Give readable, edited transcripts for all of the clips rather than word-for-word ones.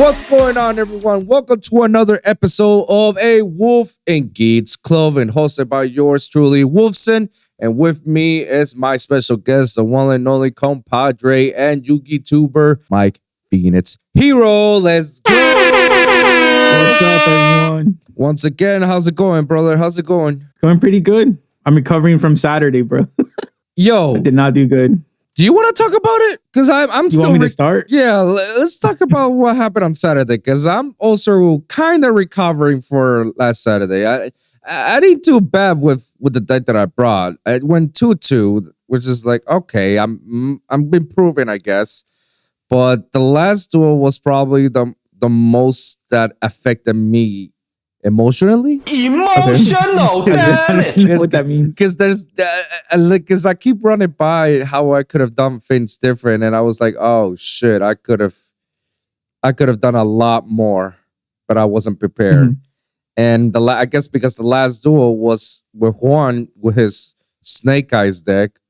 What's going on, everyone? Welcome to another episode of A Wolf in Geek's Clothing, hosted by yours truly, Wolfson. And with me is my special guest, the one and only compadre and YouTuber, Mike Phoenix Hero. Let's go! What's up, everyone? Once again, how's it going, brother? How's it going? Going pretty good. I'm recovering from Saturday, bro. Yo, I did not do good. do you want to talk about it? Because I'm You still. want me to start? Yeah, let's talk about what happened on Saturday. Because I'm also kind of recovering for last Saturday. I didn't do bad with the deck that I brought. I went 2-2, which is like okay. I'm improving, I guess. But the last duel was probably the most that affected me emotionally. Emotional damage. What that means? Because because I keep running by how I could have done things different, and I was like, oh shit, I could have done a lot more, but I wasn't prepared. Mm-hmm. And I guess because the last duel was with Juan with his Snake Eyes deck,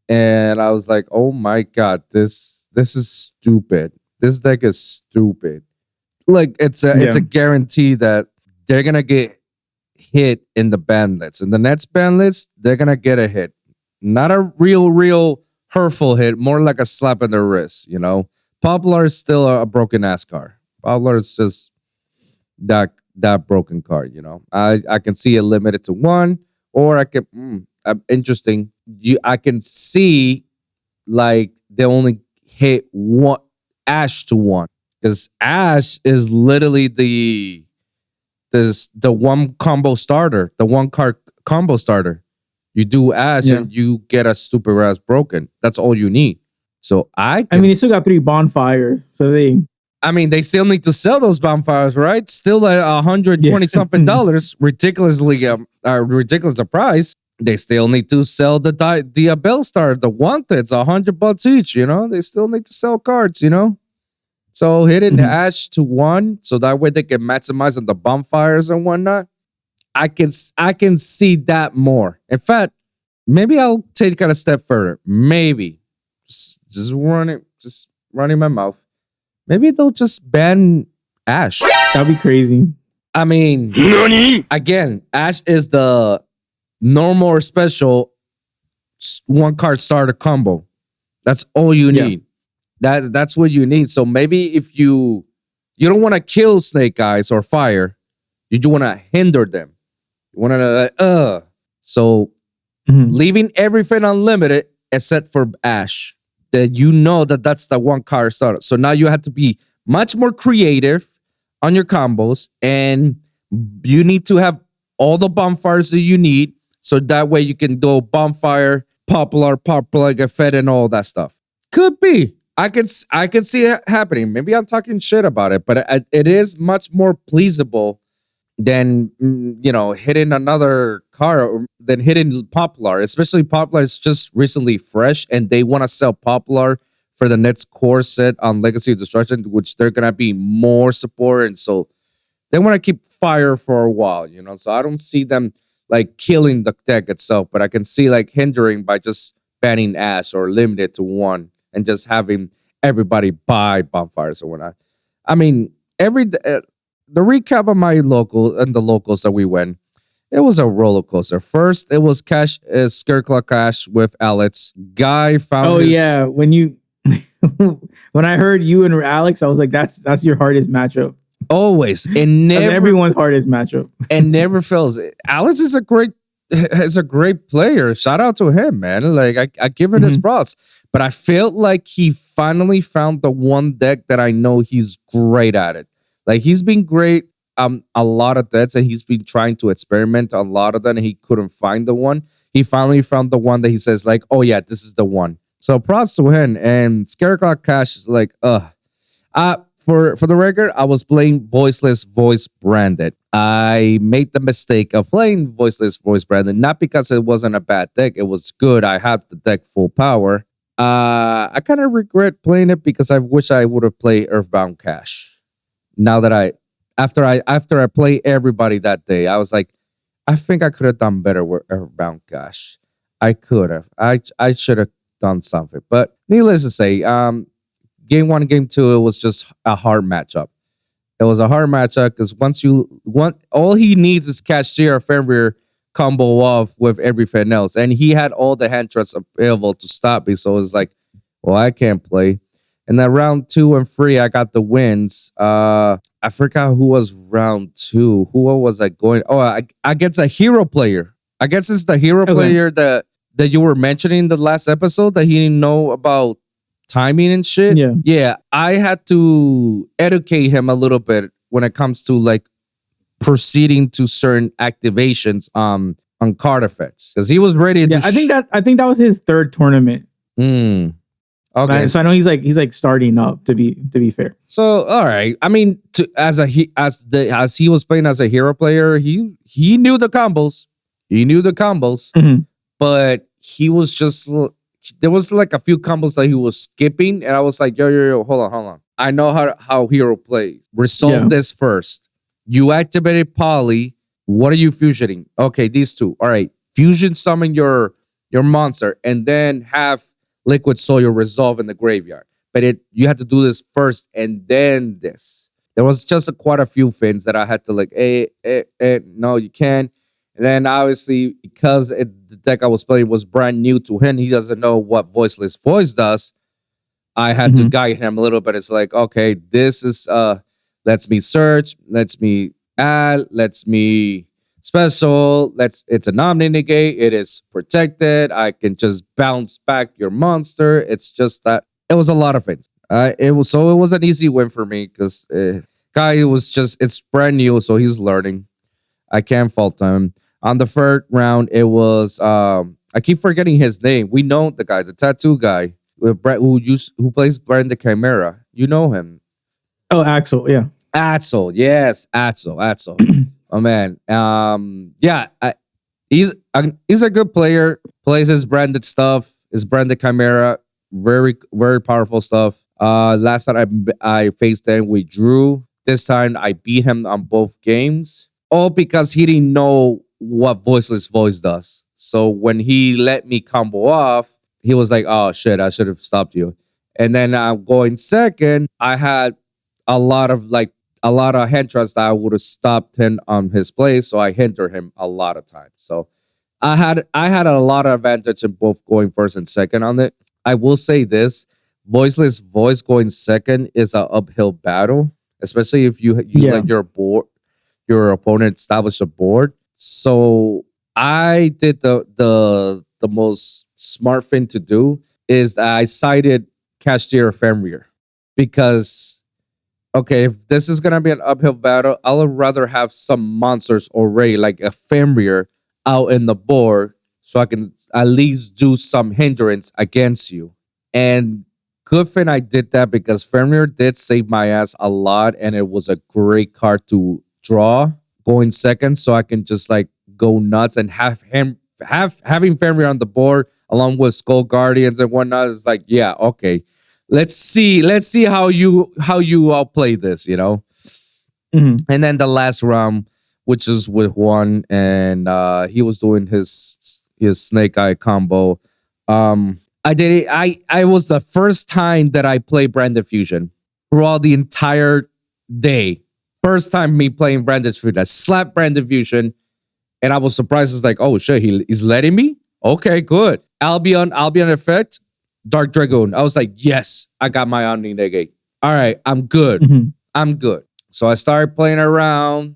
and I was like, oh my god, this is stupid. This deck is stupid. Like it's a guarantee that they're gonna get hit in the Banlist. In the next Banlist, they're gonna get a hit. Not a real hurtful hit, more like a slap in the wrist, you know. Popular is still a broken ass card. Popular is just that broken card, you know. I can see it limited to one, or I can interesting. I can see like they only hit one Ash to one. Because Ash is literally the one combo starter, the one card combo starter. You do Ash and you get a stupid ass broken. That's all you need. So I mean, they still got 3 bonfires, so they still need to sell those bonfires, right? Still at $120 something dollars, ridiculously ridiculous a price. They still need to sell the Bellstar, the Wanted's $100 each. You know, they still need to sell cards. You know. So hitting Ash to 1, so that way they can maximize on the bonfires and whatnot. I can see that more. In fact, maybe I'll take it a step further. Maybe just running my mouth. Maybe they'll just ban Ash. that'd be crazy. I mean, again, Ash is the normal or special one card starter combo. That's all you need. That's what you need. So maybe if you don't want to kill Snake Eyes or Fire, you just want to hinder them. You want to So leaving everything unlimited except for Ash, that you know that's the one card starter. So now you have to be much more creative on your combos, and you need to have all the bonfires that you need, so that way you can go bonfire, popular, get fed, and all that stuff. Could be. I can see it happening. Maybe I'm talking shit about it, but it is much more pleasable than hitting another car than hitting Popular. Especially Popular is just recently fresh, and they want to sell Popular for the next core set on Legacy of Destruction, which they're gonna be more support, and so they want to keep Fire for a while. You know, so I don't see them like killing the deck itself, but I can see like hindering by just banning Ash or limited to 1. And just having everybody buy bonfires or whatnot. I mean, the recap of my local and the locals that we went, it was a roller coaster. First, it was Scareclaw Cash with Alex. Guy found. When when I heard you and Alex, I was like, that's your hardest matchup. Always, and never everyone's hardest matchup, and never fails. Alex is a great player. Shout out to him, man. Like I give it his props. But I felt like he finally found the one deck that I know he's great at it. Like he's been great a lot of decks, and he's been trying to experiment a lot of them, and he couldn't find the one. He finally found the one that he says like, oh yeah, this is the one. So props to him. And Scareclaw Cash is like, for the record, I was playing voiceless voice branded. I made the mistake of playing voiceless voice branded, not because it wasn't a bad deck. It was good. I had the deck full power. I kind of regret playing it because I wish I would have played Earthbound Cash. Now that after I played everybody that day, I was like, I think I could have done better with Earthbound Cash. I could have. I should have done something. But needless to say, game 1 and game 2, it was just a hard matchup. It was a hard matchup because all he needs is Cashier Fenrir combo off with everything else. And he had all the hand threats available to stop me. So it's like, well, I can't play. And then round 2 and 3, I got the wins. I forgot who was round 2. Who was I going? Oh, I guess a hero player. I guess it's the hero player that you were mentioning in the last episode that he didn't know about timing and shit. Yeah. I had to educate him a little bit when it comes to like proceeding to certain activations on card effects because he was ready to. I think that was his third tournament. Okay, right? So I know he's like starting up. To be fair. So all right, I mean, as he was playing as a hero player, he knew the combos. He knew the combos, but he was just. There was like a few combos that he was skipping, and I was like, yo, hold on. I know how hero plays. Resolve this first. You activated Poly. What are you fusioning? Okay, these two. All right, fusion summon your monster, and then have Liquid Soil resolve in the graveyard. But you had to do this first, and then this. There was just quite a few things that I had to like, no, you can't. And then obviously, because the deck I was playing was brand new to him, he doesn't know what Voiceless Voice does. I had to guide him a little bit. It's like, okay, this is lets me search, lets me add, lets me special, it's a non-negate, it is protected. I can just bounce back your monster. It's just that it was a lot of things. It was an easy win for me because guy it's brand new, so he's learning. I can't fault him. On the third round, it was I keep forgetting his name. We know the guy, the tattoo guy, who plays Brand the Chimera. You know him. Oh, Axel, yeah. Axel, yes, Axel. Oh man, he's a good player. Plays his branded stuff. His branded Chimera, very very powerful stuff. Last time I faced him, we drew. This time I beat him on both games. All because he didn't know what Voiceless Voice does. So when he let me combo off, he was like, oh shit, I should have stopped you. And then going second, I had a lot of hand thrusts that I would have stopped him on his place. So I hindered him a lot of times. So I had a lot of advantage in both going first and second on it. I will say this, Voiceless Voice going second is an uphill battle, especially if you let your opponent establish a board. So I did the most smart thing to do is that I sided Cashier Fenrir because okay, if this is gonna be an uphill battle, I'll rather have some monsters already like a Fenrir out in the board so I can at least do some hindrance against you. And good thing I did that because Fenrir did save my ass a lot, and it was a great card to draw going second, so I can just like go nuts and having Fenrir on the board along with Skull Guardians and whatnot is like, yeah, okay. Let's see how you outplay this, you know. And then the last round, which is with one, and he was doing his Snake Eye combo. I did it. I was the first time that I played Branded Fusion throughout the entire day. First time me playing Branded Fusion. I slapped Branded Fusion, and I was surprised. It's like, oh shit, he's letting me? Okay, good. Albion effect, Dark Dragoon. I was like, yes, I got my Omni Negate. All right, I'm good. I'm good. So I started playing around,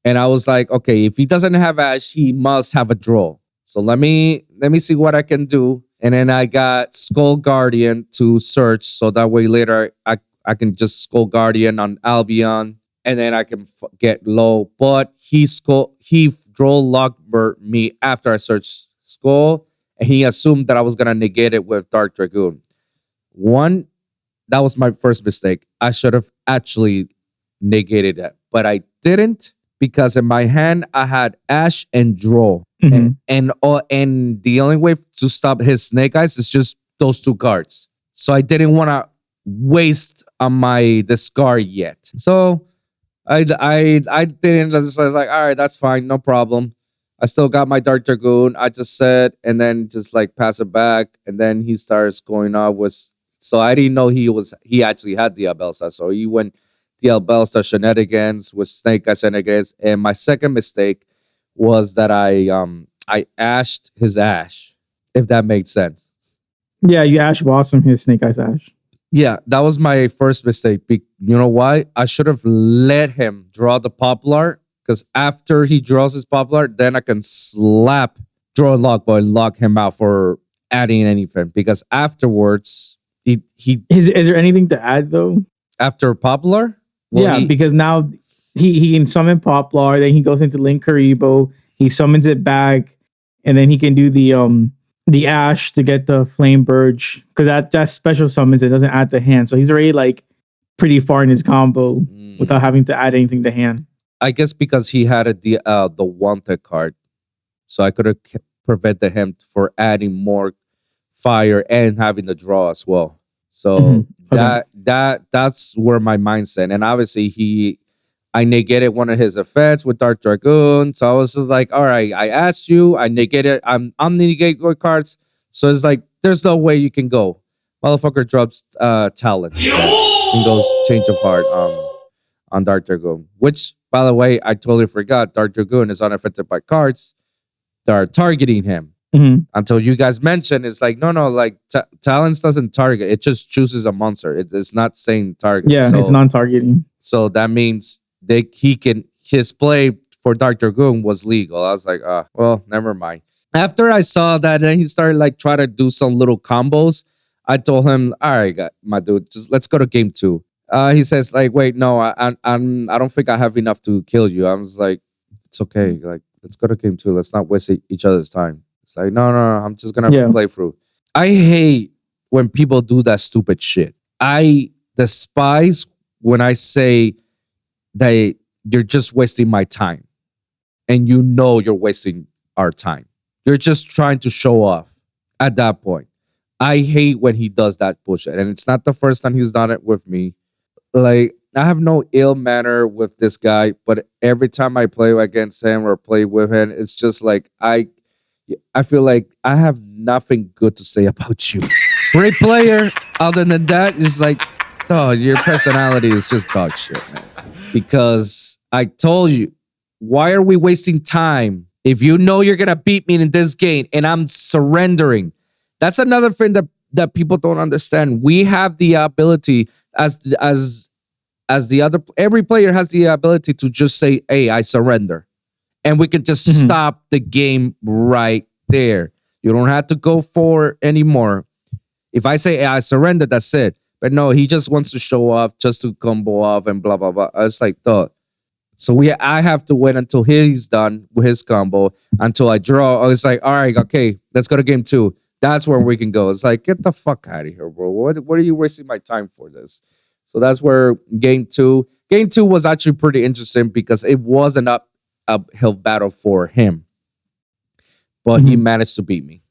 and I was like, okay, if he doesn't have Ash, he must have a draw. So let me see what I can do. And then I got Skull Guardian to search, so that way later I can just Skull Guardian on Albion, and then I can get low. But he draw Lockbird me after I searched Skull, and he assumed that I was gonna negate it with Dark Dragoon. One, that was my first mistake. I should have actually negated that, but I didn't because in my hand I had Ash and draw. And the only way to stop his Snake Eyes is just those two cards. So I didn't want to waste on my discard yet. So I didn't. I was like, all right, that's fine, no problem. I still got my Dark Dragoon. I just said, and then just like pass it back, and then he starts going off with. So I didn't know he actually had the Abelsa. So he went DL Bellstar shenanigans with Snake Eyes shenanigans. And my second mistake was that I ashed his Ash, if that makes sense. Yeah, you Ash Blossom his Snake Eyes Ash. Yeah, that was my first mistake. You know why? I should have let him draw the Poplar, because after he draws his Poplar, then I can draw a lock boy, lock him out for adding anything. Because afterwards, he is there anything to add though? After Poplar? Well, because now he can summon Poplar, then he goes into Link Karibo, he summons it back, and then he can do the Ash to get the Flame Burge, because that special summons it, doesn't add to hand. So he's already like pretty far in his combo without having to add anything to hand. I guess because he had the Wanted card, so I could have prevented him for adding more fire and having the draw as well. So that's where my mindset. And obviously I negated one of his effects with Dark Dragoon. So I was just like, all right, I asked you, I negated, I'm negate your cards. So it's like, there's no way you can go. Motherfucker drops talent and goes change of heart on Dark Dragoon. Which, by the way, I totally forgot. Dark Dragoon is unaffected by cards that are targeting him. Until you guys mentioned, it's like, no, like talents doesn't target. It just chooses a monster. It's not saying target. Yeah, so, it's non-targeting. So that means his play for Dark Dragoon was legal. I was like, well, never mind. After I saw that, then he started like try to do some little combos. I told him, all right, my dude, just let's go to game 2. He says like, wait, no, I don't think I have enough to kill you. I was like, it's okay. Like, let's go to game 2. Let's not waste each other's time. It's like, no, I'm just gonna play through. I hate when people do that stupid shit. I despise when I say that you're just wasting my time, and you know you're wasting our time. You're just trying to show off at that point. I hate when he does that bullshit, and it's not the first time he's done it with me. Like, I have no ill manner with this guy, but every time I play against him or play with him, it's just like I feel like I have nothing good to say about you. Great player. Other than that, it's like, your personality is just dog shit, man. Because I told you, why are we wasting time if you know you're gonna beat me in this game and I'm surrendering? That's another thing that people don't understand. We have the ability as the other, every player has the ability to just say, hey, I surrender. And we can just stop the game right there. You don't have to go for anymore. If I say, hey, I surrender, that's it. But no, he just wants to show off, just to combo off and blah, blah, blah. I was like, So I have to wait until he's done with his combo, until I draw. I was like, all right, okay, let's go to game 2. That's where we can go. It's like, get the fuck out of here, bro. What are you wasting my time for this? So that's where game 2. Game 2 was actually pretty interesting because it was an uphill battle for him. But he managed to beat me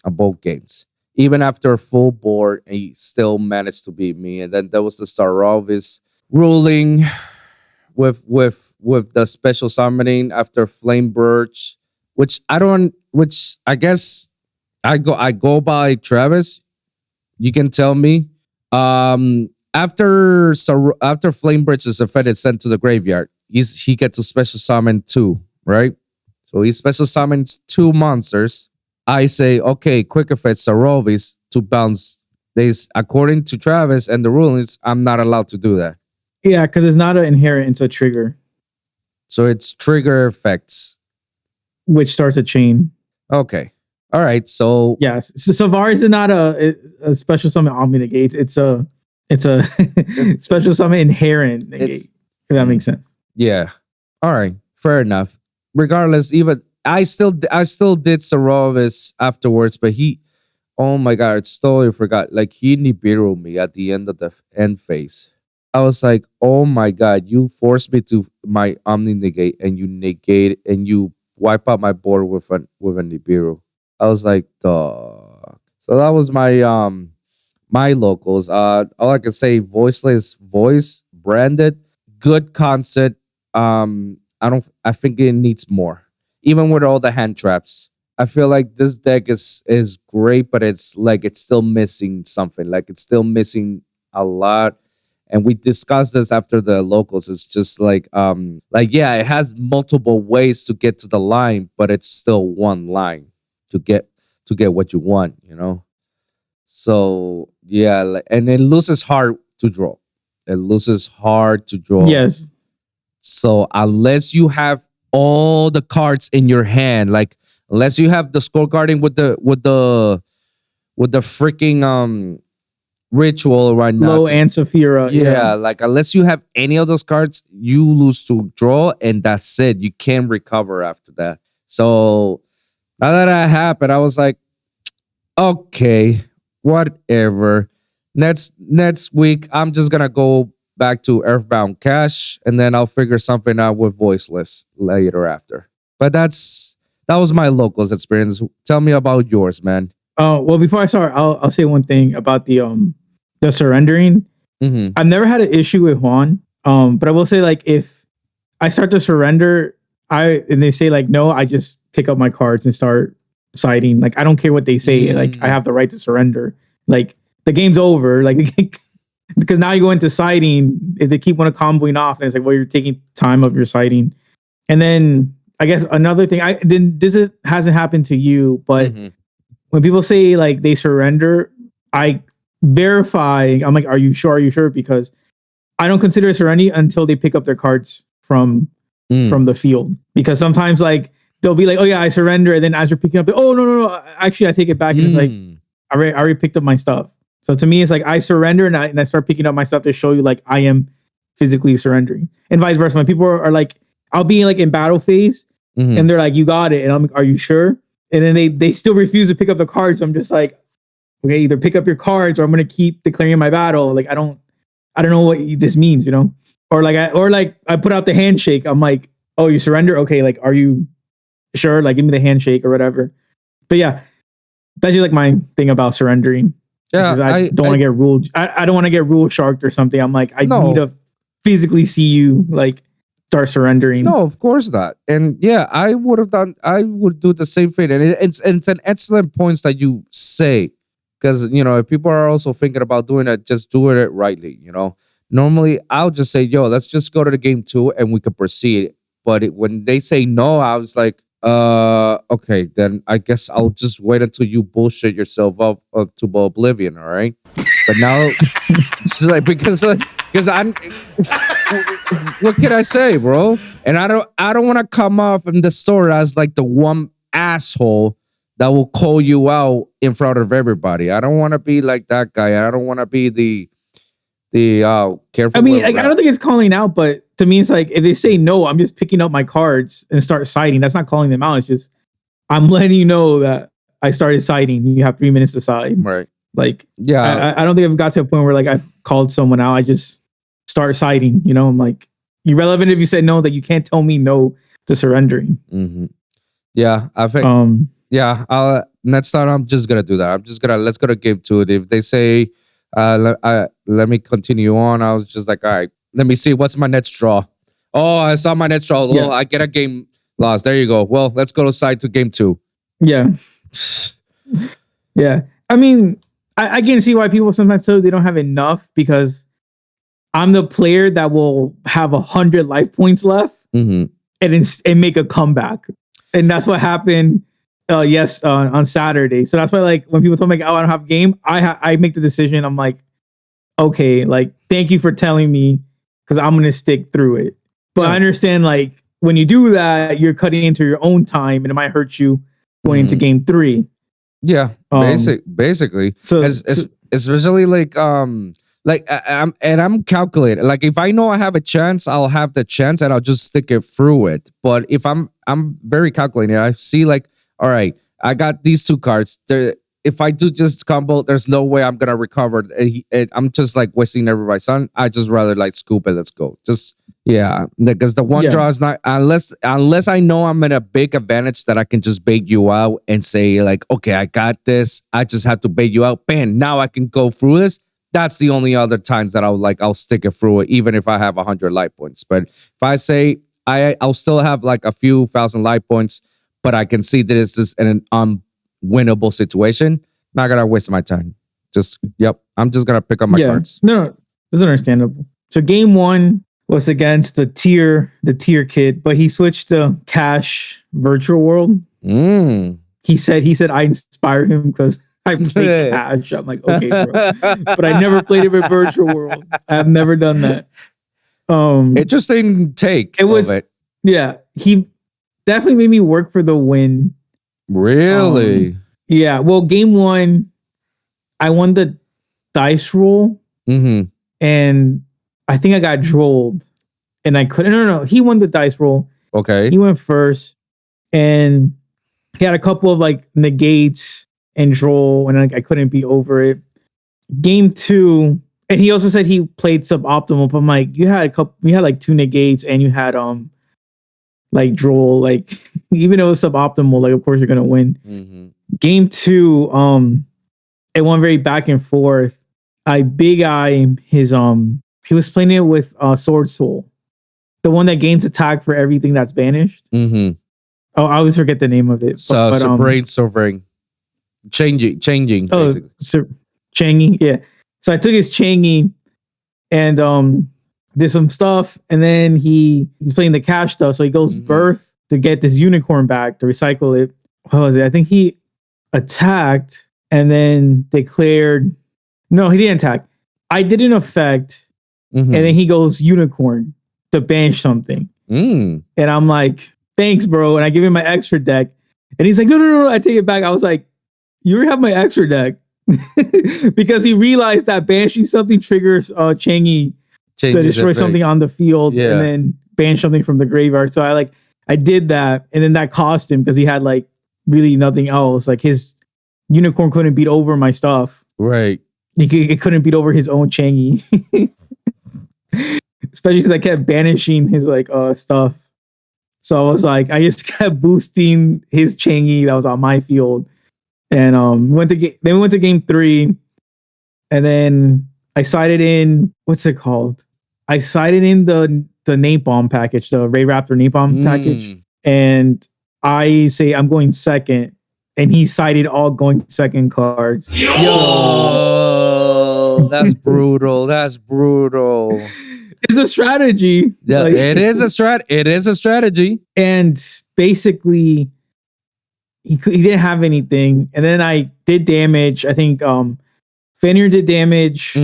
on both games. Even after a full board, he still managed to beat me. And then there was the Starovis ruling with the special summoning after Flame Birch, which I guess I go by Travis. You can tell me. After Flame Birch's effect is sent to the graveyard, he gets to special summon 2, right? So he special summons 2 monsters. I say, okay, quick effect Sarovis to bounce. According to Travis and the rulings, I'm not allowed to do that. Yeah, because it's not an inherent, it's a trigger. So it's trigger effects. Which starts a chain. Okay. All right. So yes. So Varus is not a special summon Omni negates. It's a special summon inherent negate. If that makes sense. Yeah. All right. Fair enough. Regardless, even I still did Sarovis afterwards, but oh my god, I totally forgot. Like, he Nibiru me at the end of the end phase. I was like, oh my god, you forced me to my Omni negate, and you negate and you wipe out my board with a Nibiru. I was like, dog. So that was my locals. All I can say, voiceless voice branded, good concept. I think it needs more. Even with all the hand traps, I feel like this deck is great, but it's still missing something. Like, it's still missing a lot. and we discussed this after the locals. It's just like yeah, it has multiple ways to get to the line, but it's still one line to get what you want, you know. So yeah, and it loses hard to draw. It loses hard to draw. Yes. So unless you have all the cards in your hand, like unless you have the scorecarding with the freaking ritual right now. Low and Saphira. Yeah, like unless you have any of those cards, you lose to draw, and that's it. You can't recover after that. So now that happened, I was like, okay, whatever. Next week, I'm just gonna go back to Earthbound Cash, and then I'll figure something out with Voiceless later after. But that was my locals experience. Tell me about yours, man. Well, before I start, I'll say one thing about the surrendering. Mm-hmm. I've never had an issue with Juan. But I will say, like, if I start to surrender, and they say like no, I just pick up my cards and start siding. Like, I don't care what they say. Like, I have the right to surrender. Like, the game's over. Like, because now you go into siding. If they keep one comboing off, and it's like, well, you're taking time of your siding. And then I guess another thing, hasn't happened to you, but when people say like they surrender, I verify. I'm like, are you sure? Are you sure? Because I don't consider it surrendering until they pick up their cards from the field. Because sometimes like they'll be like, oh yeah, I surrender, and then as you're picking up, oh no, actually I take it back, and it's like I already picked up my stuff. So to me, it's like I surrender and I start picking up my stuff to show you like I am physically surrendering, and vice versa. When people are like, I'll be like in battle phase, and they're like, you got it, and I'm like, are you sure? And then they still refuse to pick up the cards. So I'm just like, okay, either pick up your cards or I'm gonna keep declaring my battle. Like I don't know what this means, you know? Or I put out the handshake. I'm like, oh, you surrender? Okay, like are you sure? Like give me the handshake or whatever. But yeah, that's just like my thing about surrendering. Yeah, because I don't want to get ruled. I don't want to get rule sharked or something. I'm like, I need to physically see you like start surrendering. No, of course not. And yeah, I would do the same thing. And it's an excellent points that you say. Because, you know, if people are also thinking about doing it, just do it rightly, you know. Normally, I'll just say, yo, let's just go to the game 2 and we can proceed. But when they say no, I was like, okay, then I guess I'll just wait until you bullshit yourself up to oblivion, all right? But now, it's like, because I'm, what can I say, bro? And I don't want to come off in the store as like the one asshole that will call you out in front of everybody. I don't want to be like that guy. I don't want to be the careful. I mean, like, I don't think it's calling out, but to me, it's like if they say no, I'm just picking up my cards and start siding. That's not calling them out. It's just I'm letting you know that I started siding. You have 3 minutes to side. Right. Like, yeah, I don't think I've got to a point where like I've called someone out. I just start siding. You know, I'm like, irrelevant if you said no, that you can't tell me no to surrendering. Mm-hmm. Yeah, I think. Yeah, next time I'm just gonna do that. Let's go to game 2. If they say, let me continue on, I was just like, all right, let me see what's my next draw. Oh, I saw my next draw. Yeah. Oh, I get a game lost. There you go. Well, let's go to 2. Yeah, yeah. I mean, I can see why people sometimes say they don't have enough, because I'm the player that will have 100 life points left and make a comeback, and that's what happened. On Saturday. So that's why, like, when people tell me, like, oh, I don't have a game, I make the decision. I'm like, okay, like, thank you for telling me, because I'm gonna stick through it. But I understand, like, when you do that, you're cutting into your own time, and it might hurt you going into game 3. Yeah, basically. So, especially like I'm calculated. Like if I know I have a chance, I'll have the chance, and I'll just stick it through it. But if I'm very calculated, I see like, all right, I got these 2 cards. If I do just combo, there's no way I'm gonna recover. I'm just like wasting everybody's time. I just rather like scoop it. Let's go. Just because the one draw is not unless I know I'm in a big advantage that I can just bait you out and say like, okay, I got this. I just have to bait you out. Bam! Now I can go through this. That's the only other times that I'll stick it through it, even if I have 100 life points. But if I say I'll still have like a few thousand life points, but I can see that this is an unwinnable situation, not gonna waste my time. I'm just gonna pick up my cards. No, This is understandable. So game 1 was against the tier kid, but he switched to Cash Virtual World. He said I inspired him because I played Cash. I'm like, okay, bro. But I never played it with Virtual World. I've never done that. Interesting take. It was yeah. He definitely made me work for the win. Really? Yeah. Well, game 1, I won the dice roll, and I think I got drolled, and I couldn't. No. He won the dice roll. Okay. He went first, and he had a couple of like negates and droll, and I couldn't be over it. Game 2, and he also said he played suboptimal. But I'm like, you had like 2 negates, and you had like droll. Like even though it was suboptimal, like of course you're gonna win. Game 2, it went very back and forth. I big eye his he was playing it with Sword Soul, the one that gains attack for everything that's banished. Oh, I always forget the name of it. Sovereign. Changing. Oh, Changi, yeah. So I took his Changi and did some stuff, and then he was playing the cash stuff. So he goes birth to get this unicorn back to recycle it. What was it? I think he attacked and then declared. No, he didn't attack. I did an effect, and then he goes unicorn to banish something. And I'm like, thanks, bro. And I give him my extra deck, and he's like, no. I take it back. I was like, you already have my extra deck. Because he realized that banishing something triggers Changi to destroy something on the field and then banish something from the graveyard. So I did that, and then that cost him because he had like really nothing else. Like his unicorn couldn't beat over my stuff. Right. It couldn't beat over his own Changi. Especially because I kept banishing his like stuff. So I was like, I just kept boosting his Changi that was on my field. And we went to game 3, and then I sided in, what's it called? I sided in the napalm package, the Ray Raptor napalm package, and I say I'm going second, and he sided all going second cards. Yo, that's brutal. That's brutal. It's a strategy. Yeah, it is a strategy. And basically, he didn't have anything, and then I did damage. I think Fenrir did damage,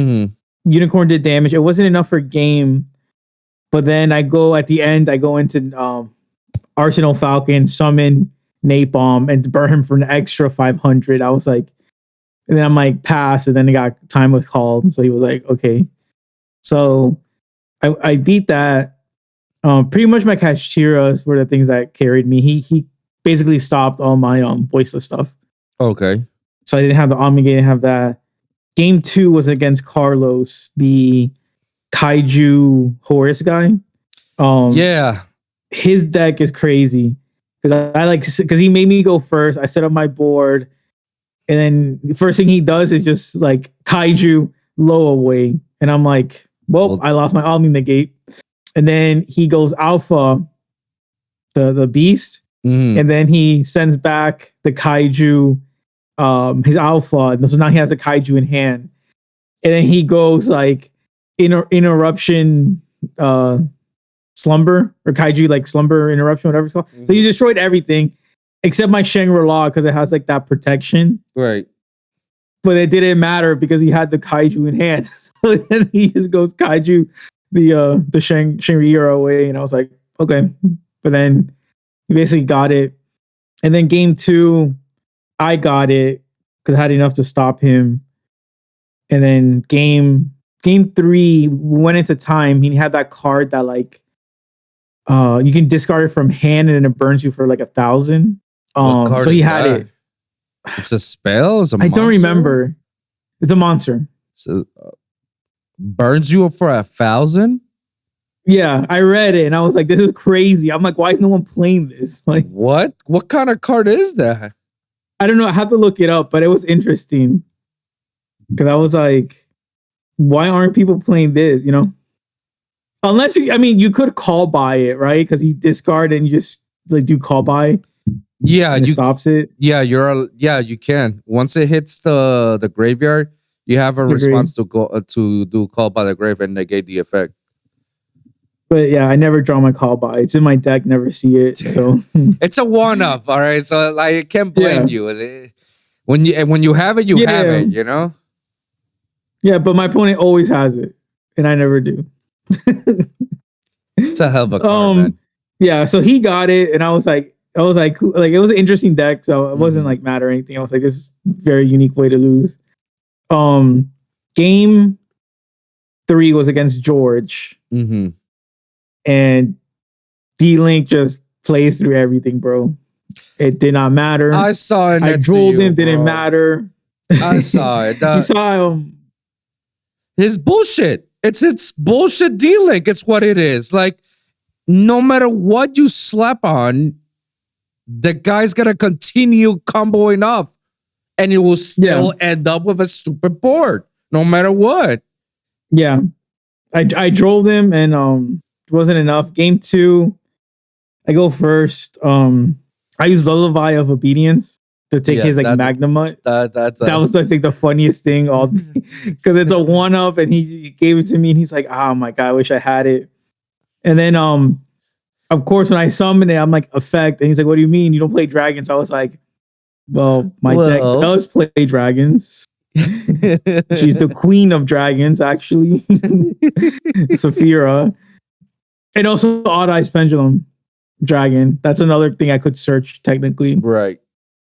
Unicorn did damage. It wasn't enough for game, but then at the end I go into Arsenal Falcon, summon Napalm, and burn him for an extra 500. I was like, and then I'm like pass, and then time was called, so he was like, okay. So I beat that. Pretty much my Kashiras were the things that carried me. He basically stopped all my voiceless stuff. Okay. So I didn't have the Omni, didn't have that. Game 2 was against Carlos, the Kaiju Horus guy. Yeah. His deck is crazy. Because he made me go first. I set up my board. And then the first thing he does is just like Kaiju low away. And I'm like, well, I lost my Omni negate. And then he goes Alpha, the beast. And then he sends back the Kaiju, his Alpha. And so now he has a Kaiju in hand. And then he goes like interruption slumber, or Kaiju like slumber interruption, whatever it's called. So he destroyed everything except my Shangri-La because it has like that protection. Right. But it didn't matter because he had the Kaiju in hand. So then he just goes Kaiju the Shangri-La away. And I was like, okay. But then he basically got it. And then game 2, I got it because I had enough to stop him. And then game 3, we went into time. He had that card that like you can discard it from hand and it burns you for like 1,000. So he had it. It's a spell? It's a monster? I don't remember. It's a monster. So, burns you up for 1,000? Yeah, I read it and I was like, this is crazy. I'm like, why is no one playing this? Like, what? What kind of card is that? I don't know. I have to look it up, but it was interesting. Because I was like, why aren't people playing this? You know? Unless you could call by it, right? Because you discard and you just like do call by. Yeah, you stops it. Yeah, you can. Once it hits the graveyard, You have a Agreed. response to go to do Call by the Grave and negate the effect. But yeah, I never draw my call by. It's in my deck, never see it. So It's a one-off, all right. So like, I can't blame you. When you have it, you have it. You know. Yeah, but my opponent always has it, and I never do. It's a hell of a card, man. Yeah, so he got it, and I was like, it was an interesting deck, so it wasn't like mad or anything. I was like, this is a very unique way to lose. Game 3 was against George, and D-Link just plays through everything, bro. It did not matter. I saw it. I drooled him. Didn't matter. I saw it. You saw his bullshit. It's bullshit D-Link. It's what it is. Like, no matter what you slap on, the guy's gonna continue comboing off, and it will still end up with a stupid board, no matter what. Yeah, I drove him, and it wasn't enough. Game 2, I go first. I used Lullaby of Obedience to take his like Magnemite. That was I think the funniest thing all because it's a 1-up, and he gave it to me, and he's like, "Oh my god, I wish I had it." And then of course, when I summoned it, I'm like, effect. And he's like, what do you mean? You don't play dragons? I was like, well, my deck does play dragons. She's the queen of dragons, actually. Saphira. And also Odd Eyes Pendulum Dragon. That's another thing I could search technically. Right.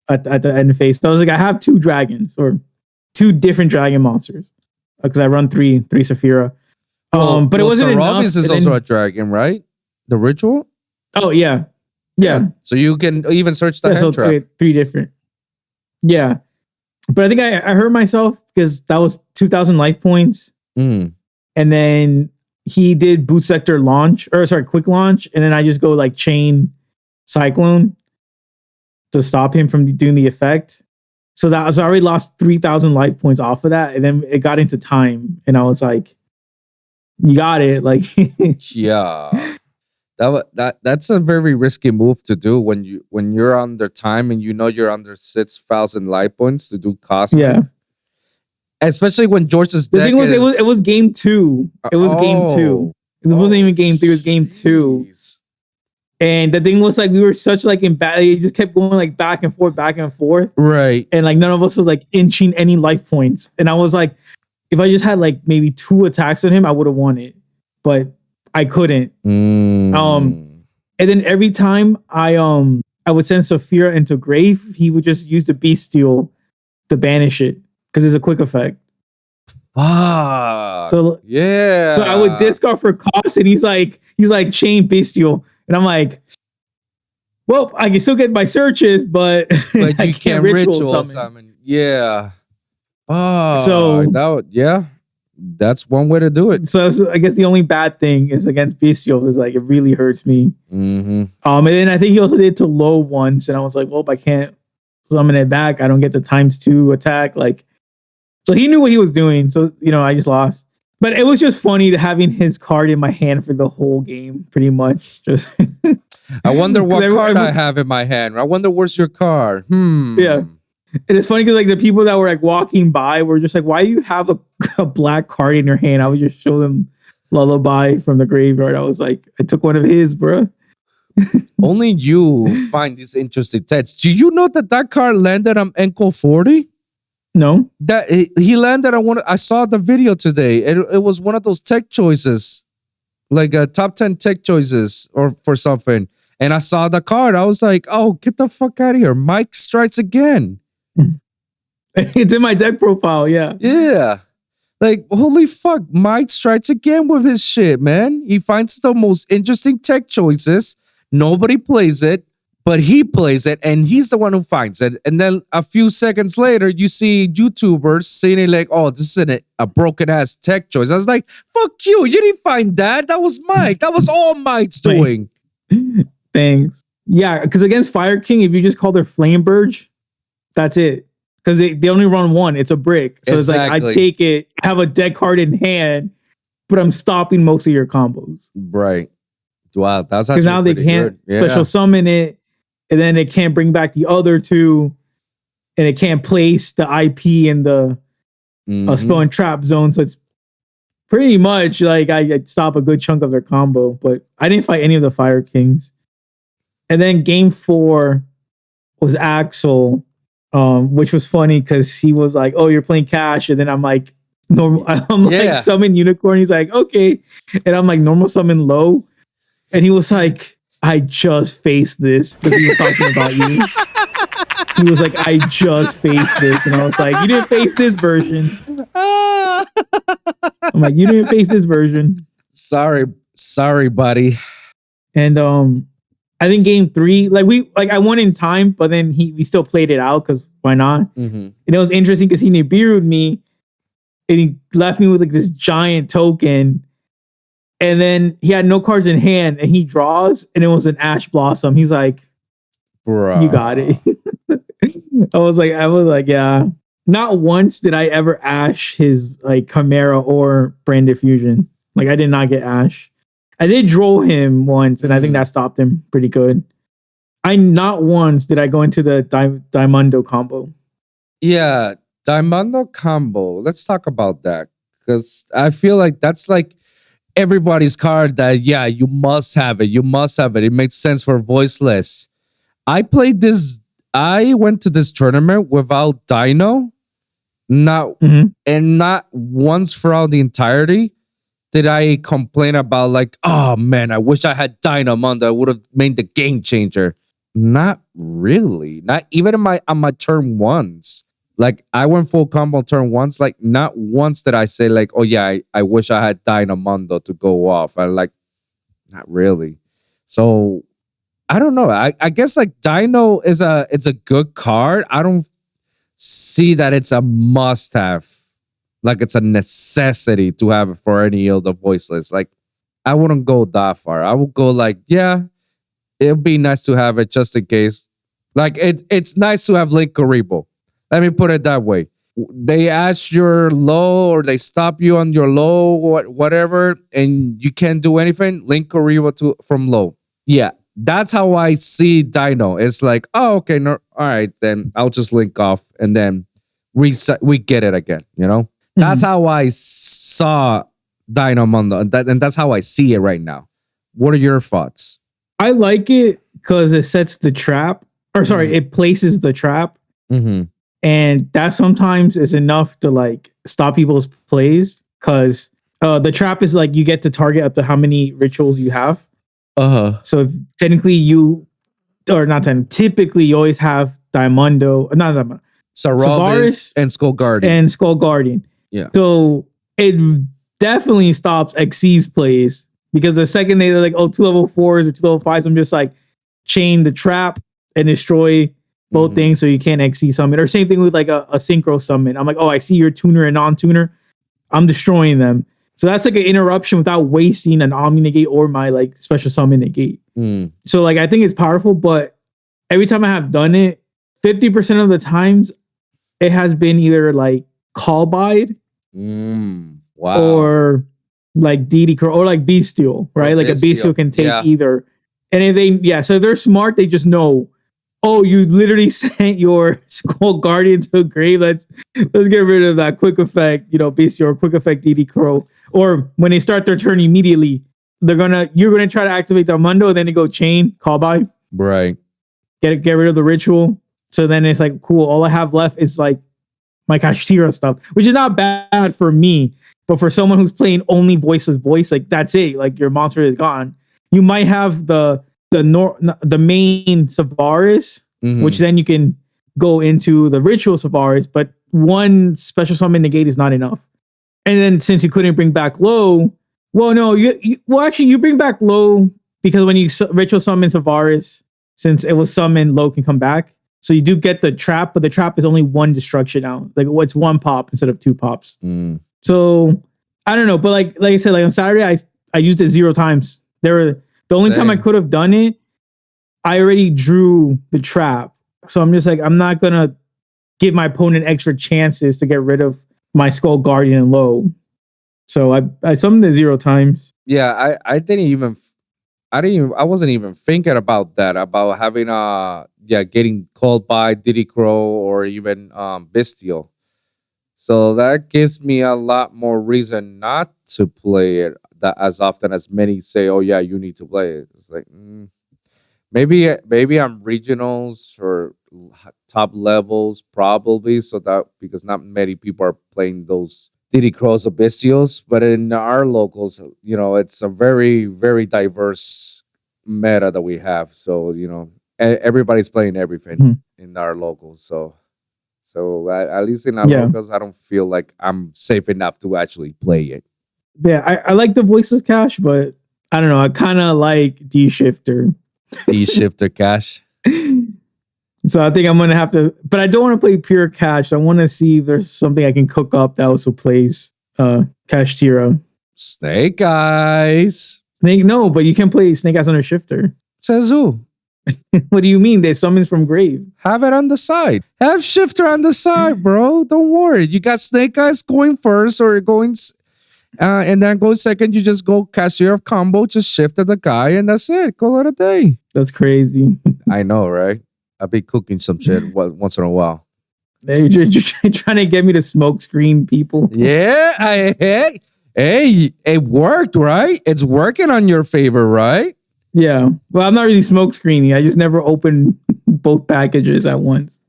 At the end phase. So I was like, I have 2 dragons or 2 different dragon monsters. Because I run 3 Saphira. But it wasn't enough. Sarabi's is also a dragon, right? The ritual? Oh, yeah. So you can even search the hand trap. 3 different. Yeah. But I think I hurt myself because that was 2,000 life points. And then he did boot sector launch, quick launch. And then I just go like chain cyclone to stop him from doing the effect. So I already lost 3,000 life points off of that. And then it got into time. And I was like, you got it. Like, yeah. That's a very risky move to do when you're under time and you know you're under 6,000 life points to do cosmic. Yeah, especially when George's deck. The thing was, it was game 2. It was game 2. It wasn't even game 3. It was game 2. And the thing was like we were such like in battle. It just kept going like back and forth. Right. And like none of us was like inching any life points. And I was like, if I just had like maybe 2 attacks on him, I would have won it. But I couldn't. And then every time I would send Saphira into grave, he would just use the Bestial to banish it because it's a quick effect. So yeah. So I would discard for cost, and he's like chain Bestial, and I'm like, well, I can still get my searches, but you can't ritual summon. Yeah. That's one way to do it. So I guess the only bad thing is against Bestial is like it really hurts me. And then I think he also did to low once, and I was like, well, if I can't summon it back, I don't get the ×2 attack. Like, so he knew what he was doing. So I just lost. But it was just funny to having his card in my hand for the whole game, pretty much. Just I wonder what card I have in my hand. I wonder where's your card. Yeah. And it's funny because like the people that were like walking by were just like, why do you have a black card in your hand? I would just show them Lullaby from the graveyard. I was like, I took one of his, bro. Only you find these interesting tests. Do you know that card landed on Enko 40? No. That he landed on one. I saw the video today. It was one of those tech choices, like a top 10 tech choices or for something. And I saw the card. I was like, oh, get the fuck out of here. Mike strikes again. It's in my deck profile, yeah. Yeah. Like, holy fuck, Mike strikes again with his shit, man. He finds the most interesting tech choices. Nobody plays it, but he plays it, and he's the one who finds it. And then a few seconds later, you see YouTubers saying it like, oh, this is a broken-ass tech choice. I was like, fuck you. You didn't find that. That was Mike. That was all Mike's doing. Thanks. Yeah, because against Fire King, if you just call their Flame Burge, that's it. Because they only run 1. It's a brick. So It's like, I take it, have a deck card in hand, but I'm stopping most of your combos. Right. Wow, that's because now they can't special summon it, and then it can't bring back the other 2, and it can't place the IP in the spell and trap zone. So it's pretty much like I'd stop a good chunk of their combo. But I didn't fight any of the Fire Kings. And then game 4 was Axel, which was funny because he was like, "Oh, you're playing Cash," and then I'm like, "Normal." I'm like, "Summon Unicorn." He's like, "Okay," and I'm like, "Normal summon low," and he was like, "I just faced this," because he was talking about you. He was like, "I just faced this," and I was like, "You didn't face this version." I'm like, "You didn't face this version." Sorry, buddy. And I think game 3, I won in time, but then we still played it out because why not? And it was interesting because he Nibiru'd me and he left me with like this giant token. And then he had no cards in hand and he draws and it was an Ash Blossom. He's like, "Bro, you got it." I was like, yeah. Not once did I ever Ash his like Chimera or Branded Fusion. Like I did not get Ash. I did draw him once, and I think that stopped him pretty good. Not once did I go into the Diamondo combo. Yeah, Diamondo combo. Let's talk about that because I feel like that's like everybody's card that, you must have it. You must have it. It makes sense for voiceless. I went to this tournament without Dino. And not once throughout the entirety did I complain about like, "Oh man, I wish I had Dynamondo. I would have made the game changer." Not really. Not even on my turn ones. Like I went full combo turn once. Like not once did I say like, "Oh yeah, I wish I had Dynamondo to go off." I like, not really. So I don't know. I guess like Dino it's a good card. I don't see that it's a must have. Like it's a necessity to have it for any of the voiceless. Like I wouldn't go that far. I would go like, it'd be nice to have it just in case. Like it's nice to have Link Karibo. Let me put it that way. They ask your low or they stop you on your low, whatever, and you can't do anything. Link Karibo from low. Yeah, that's how I see Dino. It's like, oh, okay, no, all right, then I'll just link off and then reset. We get it again, you know? That's how I saw Dino Mundo, and that's how I see it right now. What are your thoughts? I like it because it sets the trap, it places the trap, and that sometimes is enough to like stop people's plays because the trap is like you get to target up to how many rituals you have. So technically typically you always have Diamondo, not Diamondo, Savaris and Skull Guardian. Yeah. So it definitely stops Xyz's plays because the second they're like, 2 level 4s or 2 level 5s, I'm just like chain the trap and destroy both things so you can't Xyz summon. Or same thing with like a synchro summon. I'm like, I see your tuner and non-tuner. I'm destroying them. So that's like an interruption without wasting an Omni Negate or my like special summon negate. So like I think it's powerful, but every time I have done it, 50% of the times it has been either like Call Bide or like DD or like Bestial, right? Like a Bestial can take either. And if so they're smart, they just know, you literally sent your Skull Guardian to a grave. Let's get rid of that quick effect, Bestial or quick effect DD Crow. Or when they start their turn immediately, you're gonna try to activate the Mundo, then they go chain, Call Bide. Right. Get rid of the ritual. So then it's like, cool, all I have left is like my Kashira stuff, which is not bad for me, but for someone who's playing only voiceless voice, like that's it. Like your monster is gone. You might have the main Savaris, which then you can go into the ritual Savaris, but one special summon negate is not enough. And then since you couldn't bring back low, you bring back low because when you ritual summon Savaris, since it was summoned, low can come back. So you do get the trap, but the trap is only one destruction now. Like it's 1 pop instead of 2 pops. So I don't know, but like I said, like on Saturday, I used it 0 times. The only time I could have done it, I already drew the trap. So I'm just like, I'm not gonna give my opponent extra chances to get rid of my Skull Guardian and low. So I summoned it 0 times. Yeah, I wasn't even thinking about that, about having getting called by Diddy Crow or even Bestial. So that gives me a lot more reason not to play it that as often as many say, "Oh yeah, you need to play it." It's like maybe I'm regionals or top levels probably, so that because not many people are playing those Diddy Crows Abyssios, but in our locals, it's a very very diverse meta that we have. So everybody's playing everything in our locals. So at least in our locals, I don't feel like I'm safe enough to actually play it. Yeah, I like the voices cache, but I don't know. I kind of like D Shifter. D Shifter cache. So I think I'm gonna have to, but I don't want to play pure cache. I want to see if there's something I can cook up that also plays Cache Tira. Snake Eyes. No, but you can play Snake Eyes under Shifter. Says who? What do you mean? They summons from grave. Have it on the side. Have Shifter on the side, bro. Don't worry. You got Snake Eyes going first or going, and then go second. You just go cashier combo, just shift at the guy, and that's it. Call it a day. That's crazy. I know, right? I'll be cooking some shit once in a while. You're trying to get me to smoke screen people. Yeah, hey, it worked, right? It's working on your favor, right? Yeah. Well, I'm not really smoke screening. I just never open both packages at once.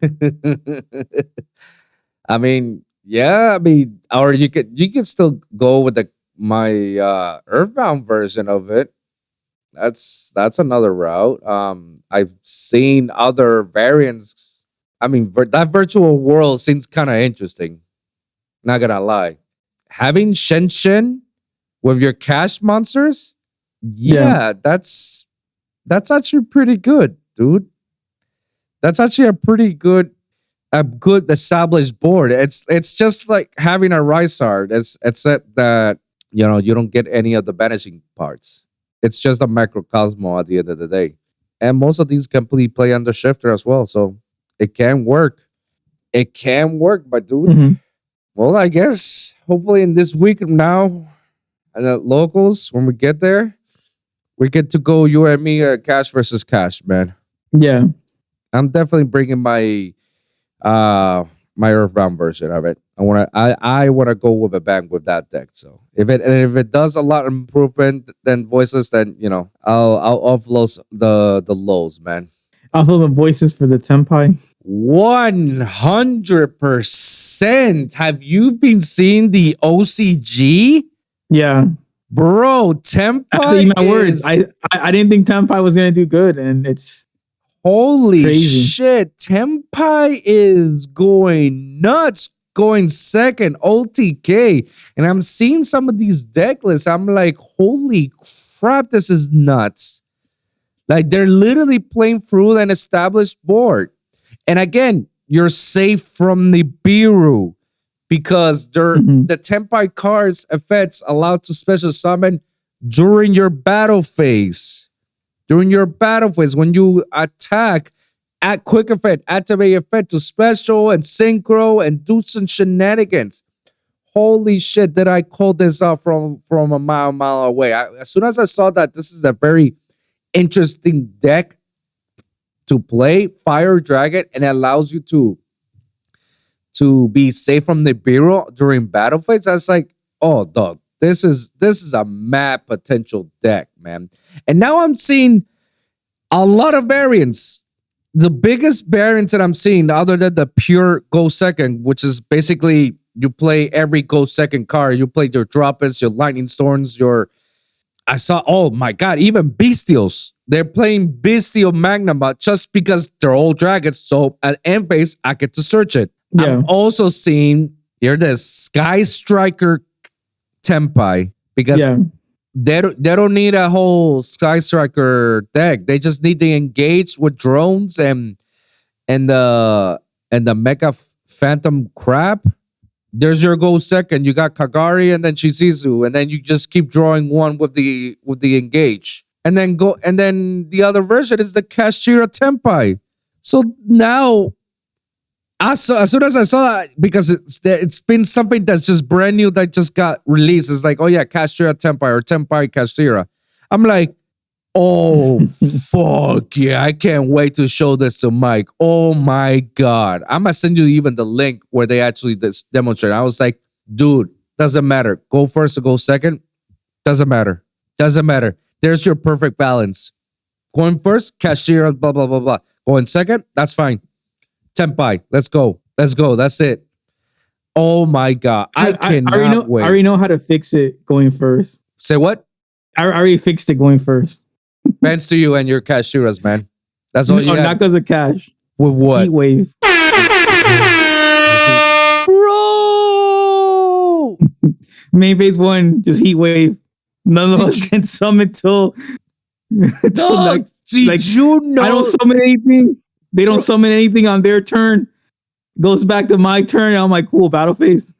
I mean, yeah. I mean, or you could still go with my Earthbound version of it. That's another route. I've seen other variants. I mean, that virtual world seems kind of interesting. Not gonna lie, having Shen with your cash monsters, yeah, that's actually pretty good, dude. That's actually a good established board. It's just like having a Rysard, except that you don't get any of the banishing parts. It's just a microcosmo at the end of the day. And most of these can play under Shifter as well. So it can work. It can work, but dude. Well, I guess hopefully in this week now, at the locals, when we get there, we get to go you and me cash versus cash, man. Yeah. I'm definitely bringing my my Earthbound version of it. I wanna go with a bang with that deck. So if it does a lot of improvement than voices, then I'll offload the lows, man. Also the voices for the Tenpai. 100%. Have you been seeing the OCG? Yeah. Bro, Tenpai my words. I didn't think Tenpai was gonna do good, and it's holy crazy. shit. Tenpai is going nuts, going second, OTK. And I'm seeing some of these deck lists. I'm like, holy crap, this is nuts. Like, they're literally playing through an established board. And again, you're safe from the Biru because the Tenpai cards effects allowed to special summon during your battle phase. During your battle phase, when you attack, at quick effect, activate effect to special and synchro and do some shenanigans. Holy shit, did I call this out from a mile away? As soon as I saw that this is a very interesting deck to play, Fire Dragon, and it allows you to be safe from the Bureau during battle phase, I was like, oh, dog, this is a mad potential deck, man. And now I'm seeing a lot of variants. The biggest variants that I'm seeing, other than the pure go second, which is basically you play every go second card. You play your Droppers, your Lightning Storms, I saw, oh my God, even Bestials. They're playing Bestial Magnum just because they're all dragons. So at end phase, I get to search it. Yeah. I'm also seeing here the Sky Striker Tenpai because they don't need a whole Sky Striker deck. They just need to engage with drones and the Mecha Phantom Crab. There's your go second. You got Kagari and then Shizuzu, and then you just keep drawing one with the engage. And then the other version is the Kashira Tenpai. So now, as soon as I saw that, because it's been something that's just brand new that just got released. It's like, oh yeah, Kashira Tenpai or Tenpai Kashira. I'm like, Oh, fuck yeah. I can't wait to show this to Mike. Oh my God. I'm going to send you even the link where they actually demonstrate. I was like, dude, doesn't matter. Go first or go second. Doesn't matter. Doesn't matter. There's your perfect balance. Going first, cashier, blah, blah, blah, blah. Going second, that's fine. Tenpai, let's go. Let's go. That's it. Oh my God. I cannot wait. I already know how to fix it going first. Say what? I already fixed it going first. Thanks to you and your cashiers, man. That's all you got. Not because of cash. With what? Heat wave. Bro! Main phase 1, just heat wave. None of us can summon till next. Did you know? I don't summon anything. They don't summon anything on their turn. Goes back to my turn. And I'm like, cool, battle phase.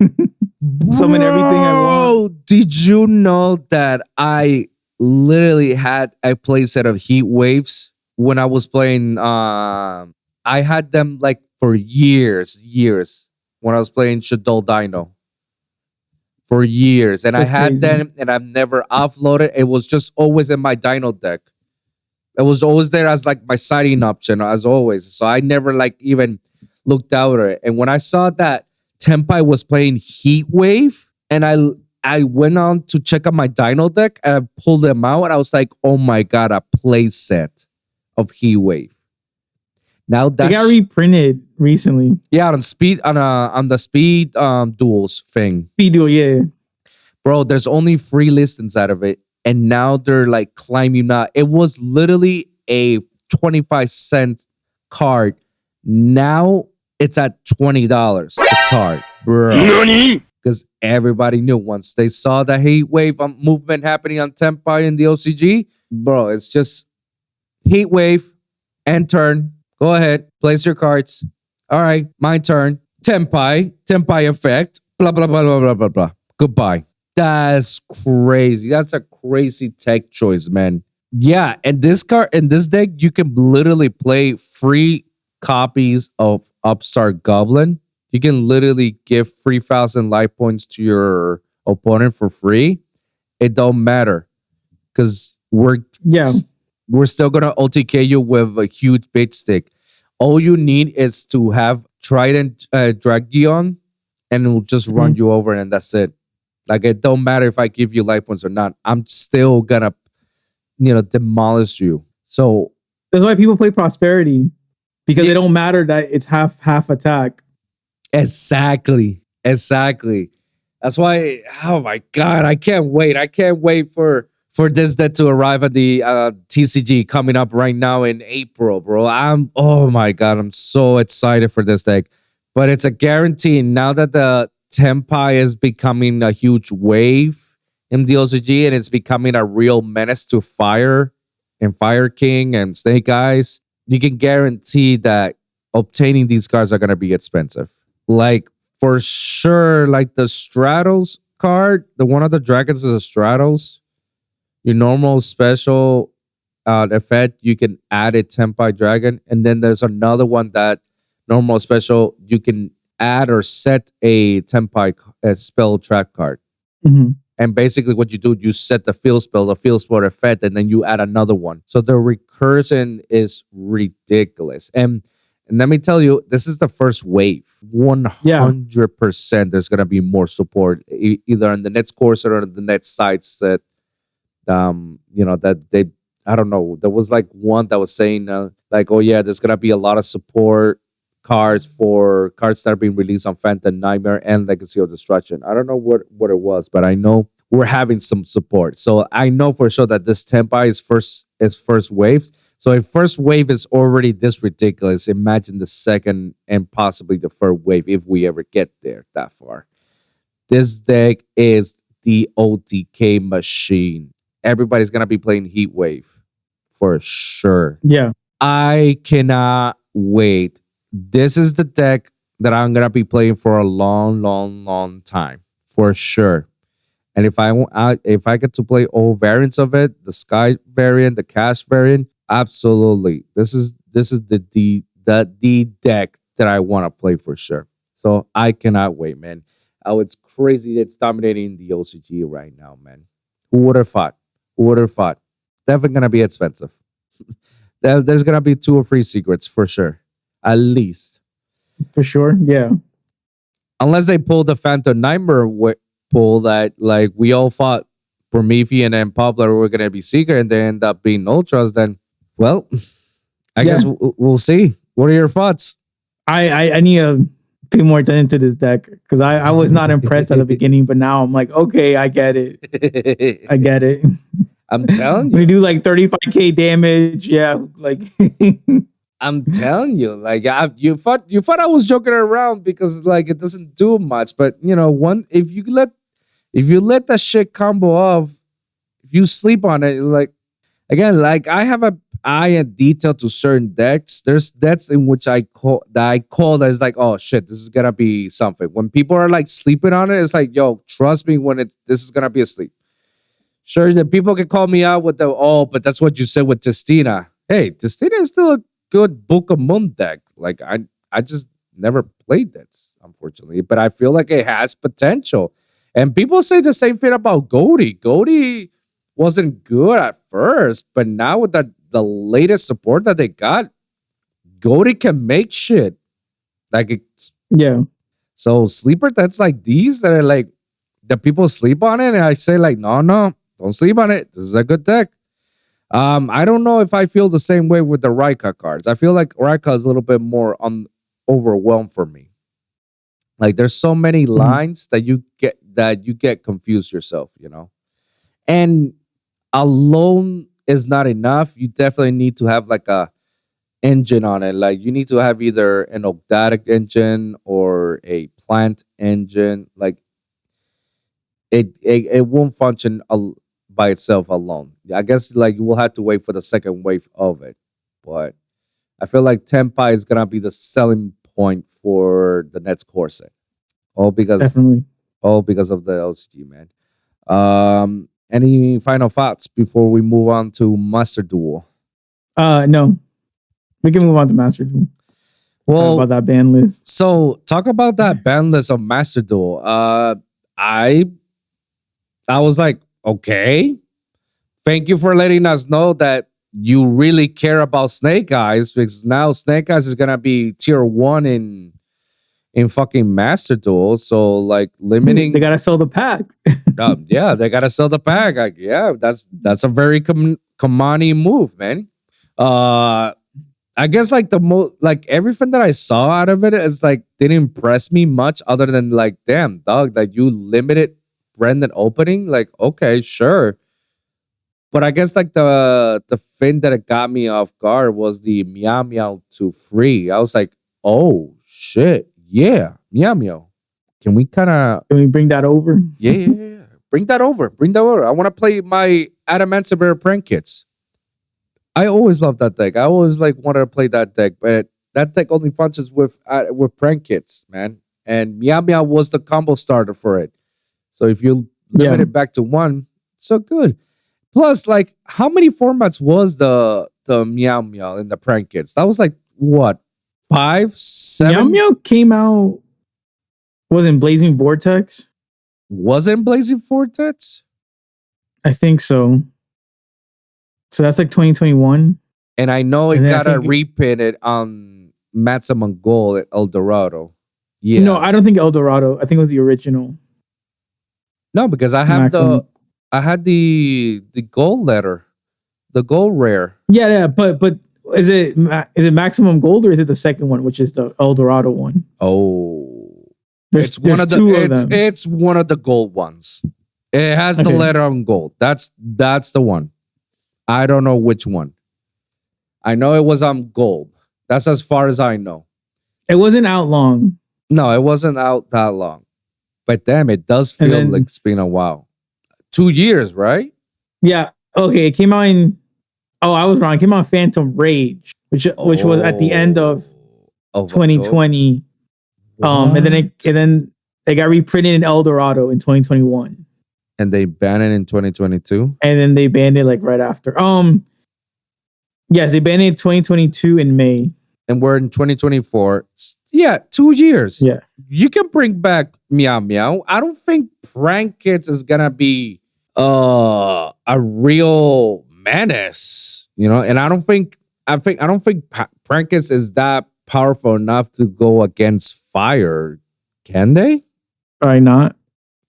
Summon everything I want. Did you know that I literally had a playset of heat waves when I was playing? I had them like for years when I was playing Shadow Dino. For years. And that's I had crazy. Them and I've never offloaded. It was just always in my Dino deck. It was always there as like my siding option, as always. So I never like even looked out at it. And when I saw that Tenpai was playing Heat Wave, and I went on to check out my Dino deck and I pulled them out, and I was like, oh my God, a play set of Heat Wave. Now that got reprinted recently. Yeah, on the speed duels thing. Speed duel, yeah. Bro, there's only 3 listings out of it, and now they're like climbing out. It was literally a 25-cent card. Now it's at $20 the card, bro. Because everybody knew once they saw the heat wave movement happening on Tenpai in the OCG, bro, it's just heat wave and turn. Go ahead, place your cards. All right, my turn. Tenpai effect. Blah, blah, blah, blah, blah, blah, blah. Goodbye. That's crazy. That's a crazy tech choice, man. Yeah, and this card in this deck, you can literally play free copies of Upstart Goblin. You can literally give 3,000 life points to your opponent for free. It don't matter because we're still gonna OTK you with a huge bait stick. All you need is to have Trident Dragon, and it will just run you over, and that's it. Like, it don't matter if I give you life points or not. I'm still gonna, demolish you. So that's why people play Prosperity, because it don't matter that it's half attack. Exactly. That's why. Oh my God, I can't wait. I can't wait for this deck to arrive at the TCG coming up right now in April, bro. Oh my God, I'm so excited for this deck. But it's a guarantee now that the Tenpai is becoming a huge wave in the OCG, and it's becoming a real menace to Fire and Fire King and Snake Eyes. You can guarantee that obtaining these cards are going to be expensive. Like, for sure, like the Stratos card, the one of the dragons is a Stratos. Your normal special effect, you can add a Tenpai Dragon. And then there's another one that normal special, you can add or set a Tenpai spell track card. Mm-hmm. And basically what you do, you set the field spell effect, and then you add another one. So the recursion is ridiculous. And let me tell you, this is the first wave. 100% there's going to be more support, either on the next course or on the next sites that, that they, I don't know. There was like one that was saying like, oh yeah, there's going to be a lot of support cards for cards that are being released on Phantom Nightmare and Legacy of Destruction. I don't know what it was, but I know we're having some support. So I know for sure that this Tenpai is first waves. So if first wave is already this ridiculous, imagine the second and possibly the third wave if we ever get there that far. This deck is the OTK machine. Everybody's going to be playing Heat Wave for sure. Yeah. I cannot wait. This is the deck that I'm going to be playing for a long, long, long time for sure. And if I get to play all variants of it, the Sky variant, the Cash variant, absolutely. This is the deck that I want to play for sure. So I cannot wait, man. Oh, it's crazy. It's dominating the OCG right now, man. Who would have thought? definitely gonna be expensive. There's gonna be 2 or 3 secrets for sure, at least. For sure, yeah. Unless they pull the Phantom Nightmare pull that like we all thought Promethean and Poplar were gonna be secret, and they end up being ultras. Then, well, I guess we'll see. What are your thoughts? I need to pay more attention to this deck because I was not impressed at the beginning, but now I'm like, okay, I get it. I get it. I'm telling We you. do like 35k damage. Yeah, like I'm telling you. Like you thought I was joking around because like it doesn't do much, but you know, if you let that shit combo off, if you sleep on it, like again, like I have a eye and detail to certain decks. There's decks in which I call as like, oh shit, this is gonna be something. When people are like sleeping on it, it's like, yo, trust me, this is gonna be a sleep. Sure, the people can call me out with but that's what you said with Testina. Hey, Testina is still a good Book of Moon deck. Like I just never played that, unfortunately, but I feel like it has potential. And people say the same thing about Goaty. Goaty wasn't good at first, but now with the latest support that they got, Goaty can make shit. Like it's So sleeper that's like these that are like the people sleep on it, and I say like, no, don't sleep on it. This is a good deck. I don't know if I feel the same way with the Raika cards. I feel like Raika is a little bit more overwhelmed for me. Like there's so many lines that you get confused yourself, you know. And alone is not enough. You definitely need to have like a engine on it. Like you need to have either an Ogdatic engine or a plant engine. Like it won't function by itself alone. I guess like you will have to wait for the second wave of it. But I feel like Tenpai is gonna be the selling point for the next core set. All because of the LCG, man. Any final thoughts before we move on to Master Duel? No. We can move on to Master Duel. Well, talk about that ban list. So talk about that ban list of Master Duel. I was like, okay. Thank you for letting us know that you really care about Snake Eyes, because now Snake Eyes is gonna be tier 1 in fucking Master Duel. So like limiting, they gotta sell the pack. Yeah, they gotta sell the pack. Like, yeah, that's a very Kamani move, man. I guess like the most like everything that I saw out of it is like didn't impress me much, other than like, damn dog, like you limited Brendan opening. Like, okay, sure. But I guess like the thing that it got me off guard was the Meow Meow to free. I was like, oh shit, yeah, Meow Meow. Can we bring that over? Yeah. Bring that over. I want to play my Adamant Bear prank kits. I always loved that deck. I always like wanted to play that deck, but that deck only functions with prank kits, man. And Meow Meow was the combo starter for it. So if you limit it back to 1, so good. Plus, like, how many formats was the Meow Meow in the prank kits? That was like what, 5, 7? Meow Meow came out. Wasn't Blazing Vortex? Wasn't Blazing Vortex? I think so. So that's like 2021. And I know it got a reprinted on Matza Mongol at El Dorado. Yeah. No, I don't think El Dorado. I think it was the original. No, because I had the gold letter, the gold rare. Yeah, but is it Maximum Gold, or is it the second one, which is the El Dorado one? Oh, there's two of them. It's one of the gold ones. It has the letter on gold. That's the one. I don't know which one. I know it was on gold. That's as far as I know. It wasn't out long. No, it wasn't out that long. But damn, it does feel like it's been a while. 2 years, right? Yeah. Okay. It came out in. Oh, I was wrong. It came out in Phantom Rage, which was at the end of 2020. And then it got reprinted in El Dorado in 2021. And they banned it in 2022. And then they banned it like right after. Yes, they banned it in 2022 in May. And we're in 2024. Yeah, 2 years. Yeah. You can bring back Meow Meow. I don't think Prank Kids is gonna be a real menace, and I don't think Prankis is that powerful enough to go against fire. Can they? Probably not.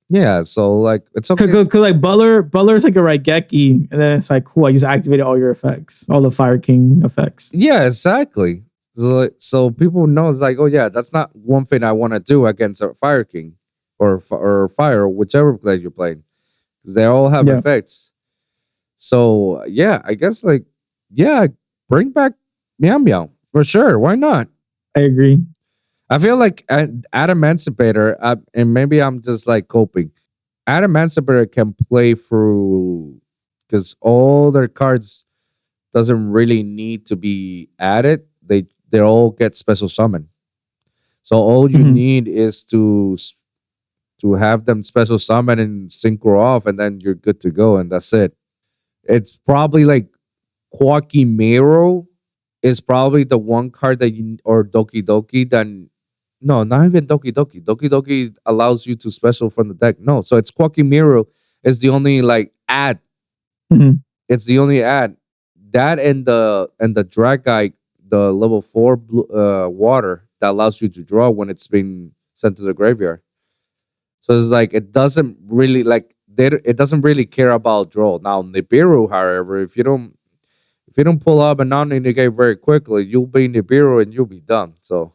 Yeah, so like it's okay. Cause like Butler's like a Raigeki, and then it's like, cool, I just activated all your effects, all the Fire King effects. Yeah, exactly. So people know it's like, oh yeah, that's not one thing I want to do against a Fire King or Fire, or whichever place you're playing, because they all have effects. So yeah, I guess like bring back Meow Meow for sure. Why not? I agree. I feel like Emancipator, and maybe I'm just like coping. Emancipator can play through because all their cards doesn't really need to be added. They all get special summon. So all you need is to have them special summon and synchro off, and then you're good to go, and that's it. It's probably like Quackimero is probably the one card that or Doki Doki that. No, not even Doki Doki. Doki Doki allows you to special from the deck. No, so it's Quackimero is the only like add. It's the only add. That and the drag guy, the level 4 water that allows you to draw when it's been sent to the graveyard. So it's like it doesn't really it doesn't really care about draw. Now Nibiru, however, if you don't pull up and non-negate very quickly, you'll be Nibiru and you'll be done. So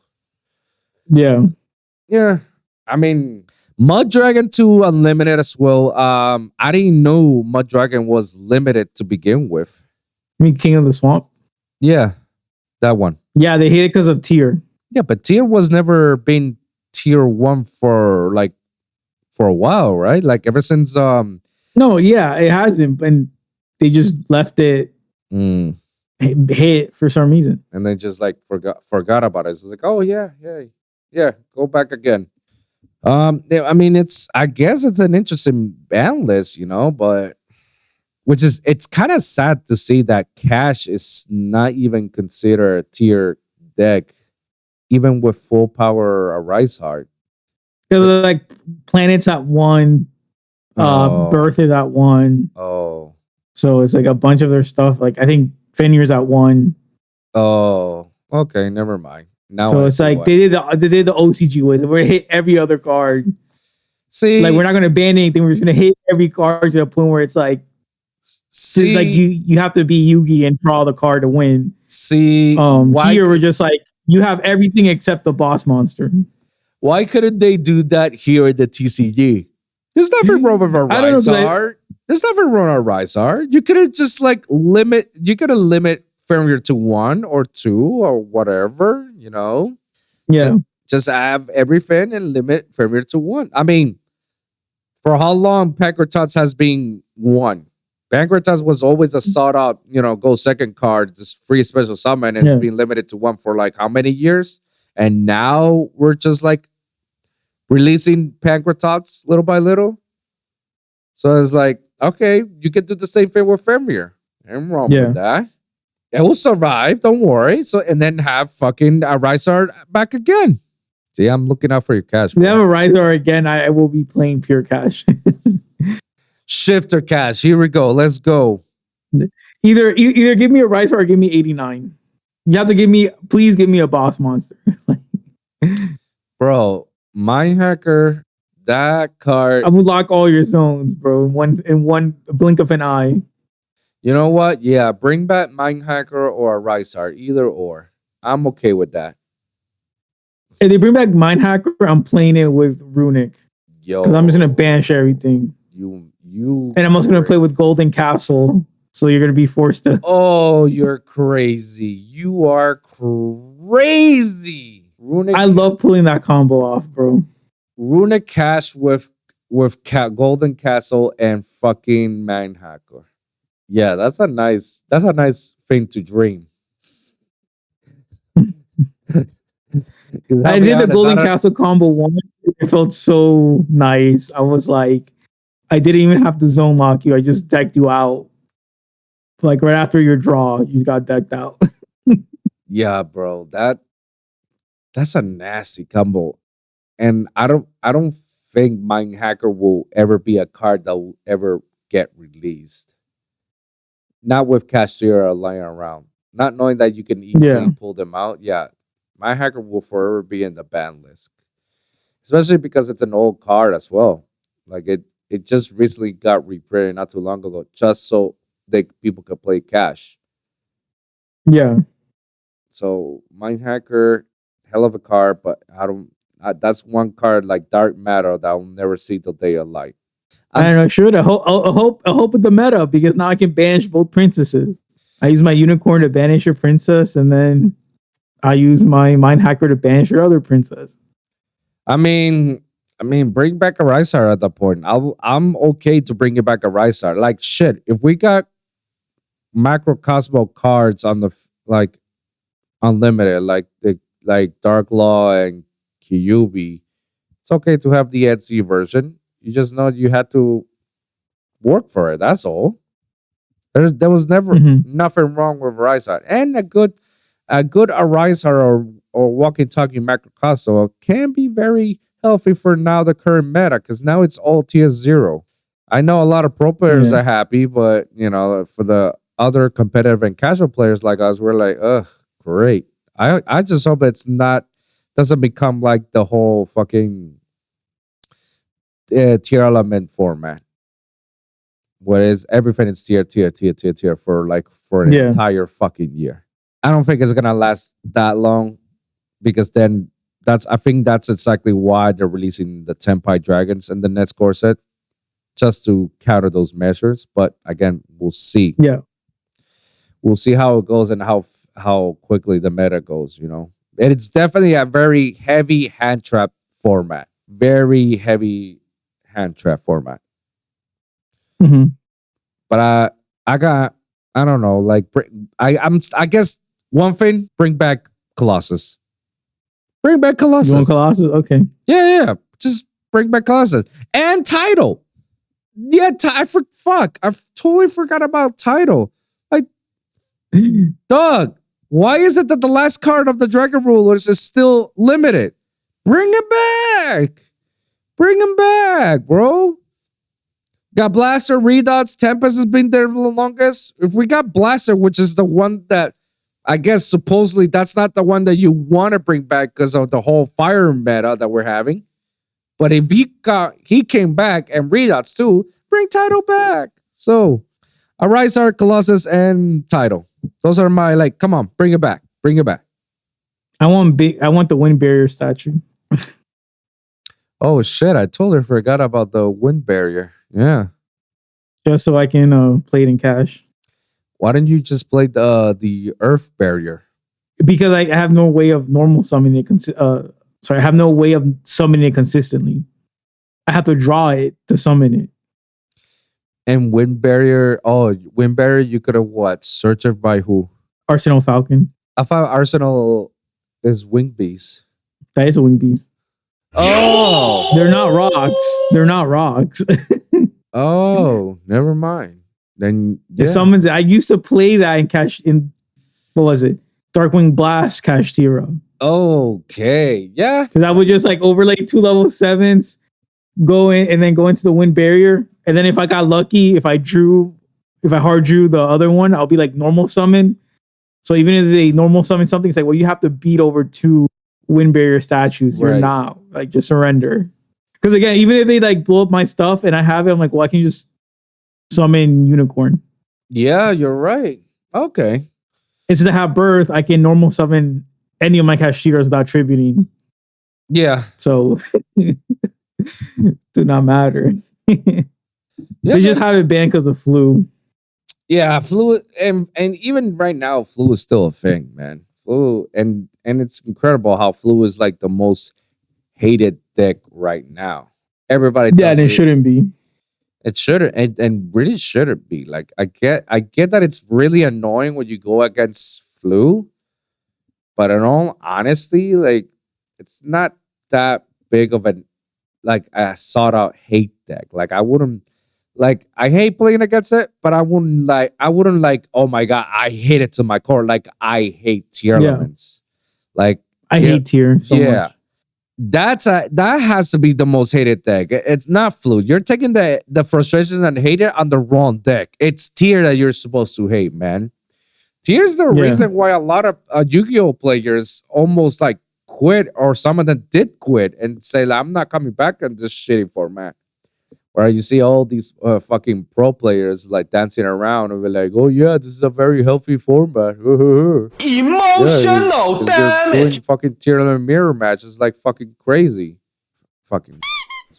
yeah. I mean, Mud Dragon 2 Unlimited as well. I didn't know Mud Dragon was limited to begin with. I mean, King of the Swamp. Yeah, that one. Yeah, they hate it because of tier. Yeah, but tier was never been tier 1 for a while, right? Like ever since No, yeah, it hasn't, and they just left it hit for some reason, and they just like forgot about it. It's like, oh yeah, go back again. I mean, I guess it's an interesting ban list, but it's kind of sad to see that Cash is not even considered a tier deck, even with full power Arise Heart. Because like Planets at 1, Birth is at 1. Oh, so it's like a bunch of their stuff. Like I think Fenrir's at 1. Oh, okay, never mind. Now so it's like they did the OCG with it. We're gonna hit every other card. See, like we're not gonna ban anything. We're just gonna hit every card to the point where it's like, like you have to be Yugi and draw the card to win. See, here we're just like you have everything except the boss monster. Why couldn't they do that here at the TCG? There's nothing wrong with a Rise Art. There's nothing wrong with a Rise Art. You could have just like limit Fenrir to 1 or 2 or whatever, Yeah. Just have everything and limit Fenrir to 1. I mean, for how long Pancratots has been 1? Pancratots was always a sought out, go second card, just free special summon, and it's been limited to 1 for like how many years? And now we're just like releasing Pancratots little by little. So it's like, okay, you can do the same thing with Fenrir. I'm wrong with that. It will survive, don't worry. So and then have fucking a Rise Art back again. See, I'm looking out for your Cash. If we have a Rise Art again, I will be playing pure Cash. Shifter Cash. Here we go. Let's go. Either give me a Rise Art or give me 89. You have to please give me a boss monster. Bro, Mind Hacker, that card. I would lock all your zones, bro, in one blink of an eye. You know what? Yeah, bring back Mind Hacker or a Rise Art, either or. I'm okay with that. If they bring back Mind Hacker, I'm playing it with Runic. Yo, because I'm just gonna banish everything. You, and I'm also gonna play with Golden Castle. So you're gonna be forced to. Oh, you're crazy! You are crazy. Runic. I love pulling that combo off, bro. Runic Cash with Golden Castle and fucking Mind Hacker. Yeah, that's a nice thing to dream. I did the Golden Castle combo once. It felt so nice. I was like, I didn't even have to zone lock you. I just decked you out. Like right after your draw, you just got decked out. Yeah, bro. That's a nasty combo. And I don't think Mind Hacker will ever be a card that will ever get released. not with Cashier lying around, not knowing that you can easily pull them out. Yeah, my hacker will forever be in the ban list, especially because it's an old card as well. Like it just recently got reprinted not too long ago, just so people could play cash. Yeah. So Mind Hacker, hell of a card, but that's one card like Dark Matter that I'll never see the day of light. I don't know. Should I hope with the meta, because now I can banish both princesses. I use my unicorn to banish your princess, and then I use my Mind Hacker to banish your other princess. I mean, bring back a Rysar at that point. I'm okay to bring it back a Rysar. Like shit, if we got Macrocosmo cards on the like unlimited, like Dark Law and Kyuubi, it's okay to have the Etsy version. You just know you had to work for it. That's all. There was never nothing wrong with Rysar, and a good Rysar or walking talking Macrocosmo can be very healthy for now the current meta, because now it's all tier 0. I know a lot of pro players are happy, but you know, for the other competitive and casual players like us, we're like, ugh, great. I just hope doesn't become like the whole fucking tier element format, whereas everything is tier for an entire fucking year. I don't think it's gonna last that long, because then I think that's exactly why they're releasing the Tenpai Dragons and the next core set, just to counter those measures. But again, we'll see. Yeah, we'll see how it goes and how quickly the meta goes. You know, and it's definitely a very heavy hand trap format. Very heavy hand trap format. But I don't know. Like I guess one thing, bring back Colossus. Bring back Colossus. You want Colossus? Okay. Yeah. Just bring back Colossus and Title. Yeah, I totally forgot about Title. Like, Doug, why is it that the last card of the Dragon Rulers is still limited? Bring it back. Bring him back, bro. Got Blaster, Redots, Tempest has been there the longest. If we got Blaster, which is the one that I guess supposedly that's not the one that you want to bring back because of the whole fire meta that we're having. But if he came back and Redots too, bring Title back. So Rysar, Colossus, and Title. Those are my come on, bring it back. Bring it back. I want the Wind Barrier statue. Oh shit, I totally forgot about the Wind Barrier. Yeah. Just so I can play it in cash. Why didn't you just play the Earth Barrier? Because I have no way of normal summoning it. I have no way of summoning it consistently. I have to draw it to summon it. And Wind Barrier, you could have what? Searched it by who? Arsenal Falcon. I thought Arsenal is Wing Beast. That is a Wing Beast. Oh! They're not rocks. They're not rocks. Oh, never mind. Then it summons it. I used to play that in cash in what was it? Darkwing Blast Cash Tira. Okay. Yeah. Because I would just overlay 2 level 7s, go in and then go into the Wind Barrier. And then if I got lucky, if I hard drew the other one, I'll be normal summon. So even if they normal summon something, it's you have to beat over 2 Wind Barrier statues. You're not just surrender. Because again, even if they blow up my stuff and I have it, I'm I can just summon Unicorn. Yeah, you're right. Okay. And since I have Birth, I can normal summon any of my Cashiers without tributing. Yeah. So do not matter. Yeah, they just have it banned because of flu. Yeah, flu and even right now, flu is still a thing, man. Flu and it's incredible how flu is the most hated deck right now. Everybody tells it shouldn't be. It shouldn't and really shouldn't be. I get that it's really annoying when you go against flu, but in all honesty, it's not that big of a sought out hate deck. I wouldn't I hate playing against it, but I wouldn't oh my god, I hate it to my core. I hate tier elements. I hate tier so much. that has to be the most hated deck. It's not Flute. You're taking the frustrations and hate it on the wrong deck. It's Tier that you're supposed to hate, man. Tier's the reason why a lot of Yu-Gi-Oh players almost like quit, or some of them did quit and say, like, I'm not coming back in this shitty format. Where you see all these fucking pro players like dancing around and be like, oh yeah, this is a very healthy format. Emotional they're doing damage. fucking tier and mirror matches like fucking crazy. Fucking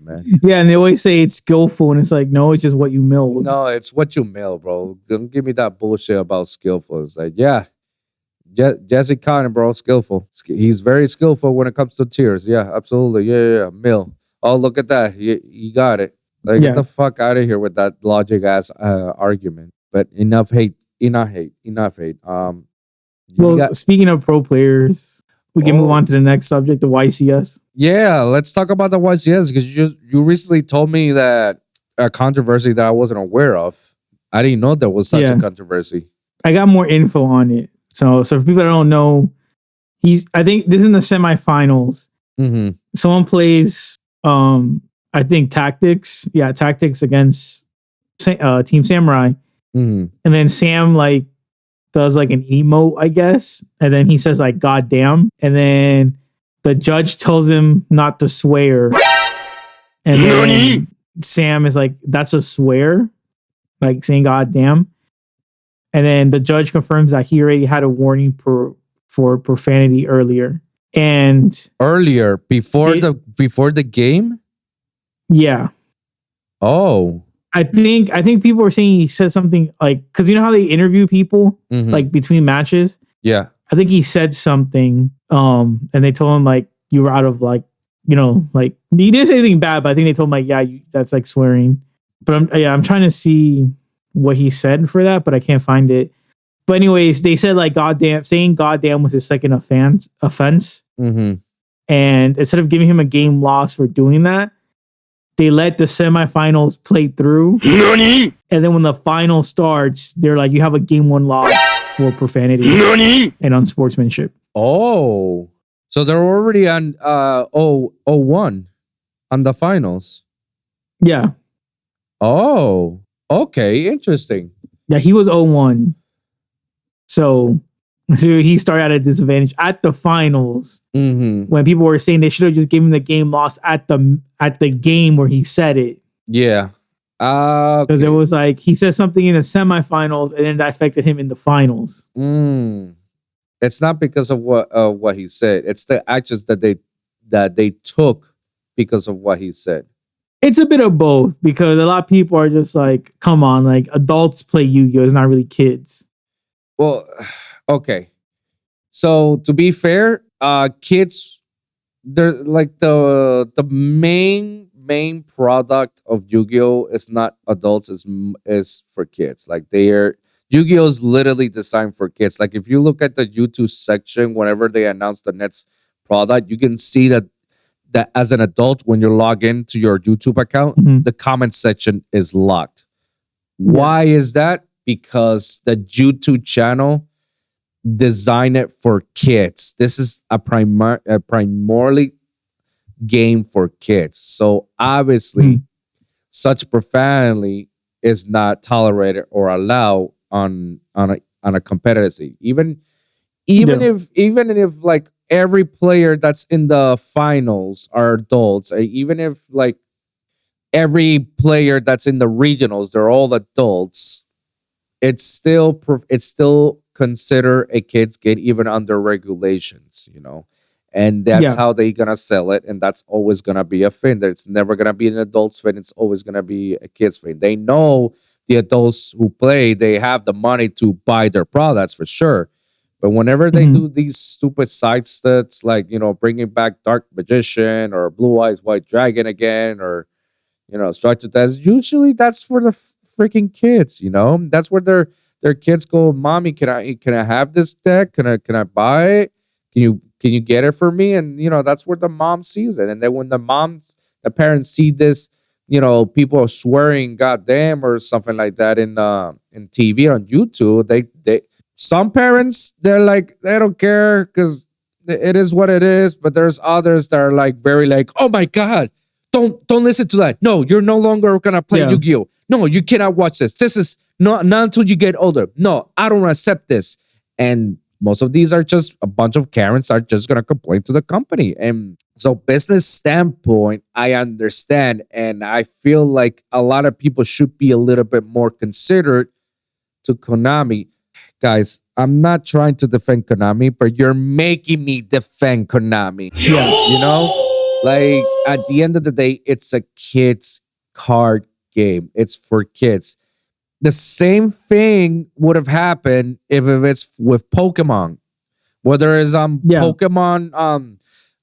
man. Yeah, and they always say it's skillful, and it's like, no, it's just what you mill. No, it's what you mill, bro. Don't give me that bullshit about skillful. It's like, yeah, Jesse Cotton, bro, skillful. He's very skillful when it comes to tiers. Yeah, absolutely. Yeah. Mill. Oh, look at that. You got it. Like, get the fuck out of here with that logic ass argument. But enough hate. Speaking of pro players, we can move on to the next subject, the YCS. Yeah, let's talk about the YCS, because you recently told me that a controversy that I wasn't aware of. I didn't know there was such a controversy. I got more info on it. So for people that don't know, I think this is in the semifinals. Mm-hmm. Someone plays I think Tactics. Yeah, Tactics against Team Samurai. Mm-hmm. And then Sam like does like an emote, I guess. And then he says like, God damn. And then the judge tells him not to swear. And then Sam is like, that's a swear. Like saying God damn. And then the judge confirms that he already had a warning for profanity earlier. And before the game? Yeah. Oh. I think people were saying he said something like, because you know how they interview people like between matches? Yeah. I think he said something, and they told him like, you were out of like, like he didn't say anything bad, but I think they told him like, yeah, that's like swearing. But I'm trying to see what he said for that, but I can't find it. But anyways, they said like saying goddamn was his second offense. Mm-hmm. And instead of giving him a game loss for doing that, they let the semifinals play through. Nani? And then when the final starts, they're like, you have a game 1 loss for profanity and unsportsmanship. Oh. So they're already on 0-1 on the finals. Yeah. Oh. Okay, interesting. Yeah, he was 0-1. So he started at a disadvantage at the finals when people were saying they should have just given the game loss at the game where he said it. Yeah. Because it was like he said something in the semifinals and then that affected him in the finals. It's not because of what he said. It's the actions that they took because of what he said. It's a bit of both, because a lot of people are just like, come on, like adults play Yu-Gi-Oh! It's not really kids. Well, okay. So to be fair, kids, they're like the main product of Yu-Gi-Oh! Is not adults, is for kids. Like Yu-Gi-Oh! Is literally designed for kids. Like if you look at the YouTube section, whenever they announce the next product, you can see that as an adult, when you log into your YouTube account, the comment section is locked. Why is that? Because the YouTube channel designed it for kids. This is a primarily game for kids. So obviously, such profanity is not tolerated or allowed on a competitive scene. Even if like every player that's in the finals are adults, even if like every player that's in the regionals, they're all adults, it's still considered a kids game even under regulations, and that's how they're gonna sell it, and that's always gonna be a thing. It's never gonna be an adults thing. It's always gonna be a kids thing. They know the adults who play, they have the money to buy their products for sure. But whenever they do these stupid side stats, like, bringing back Dark Magician or Blue Eyes White Dragon again, or, Structured Test, usually that's for the freaking kids, That's where their kids go, Mommy, can I have this deck? Can I buy it? Can you get it for me? And, that's where the mom sees it. And then when the parents see this, people are swearing goddamn or something like that in TV on YouTube, they some parents, they're like, they don't care because, it is what it is. But there's others that are like very like, oh my god, don't listen to that. No, you're no longer gonna play Yu-Gi-Oh. No, you cannot watch this. This is not until you get older. No, I don't accept this. And most of these are just a bunch of Karens are just gonna complain to the company. And so, business standpoint, I understand, and I feel like a lot of people should be a little bit more considerate to Konami. Guys, I'm not trying to defend Konami, but you're making me defend Konami. Yeah. You know? Like, at the end of the day, it's a kid's card game. It's for kids. The same thing would have happened if it's with Pokemon. Whether it's Pokemon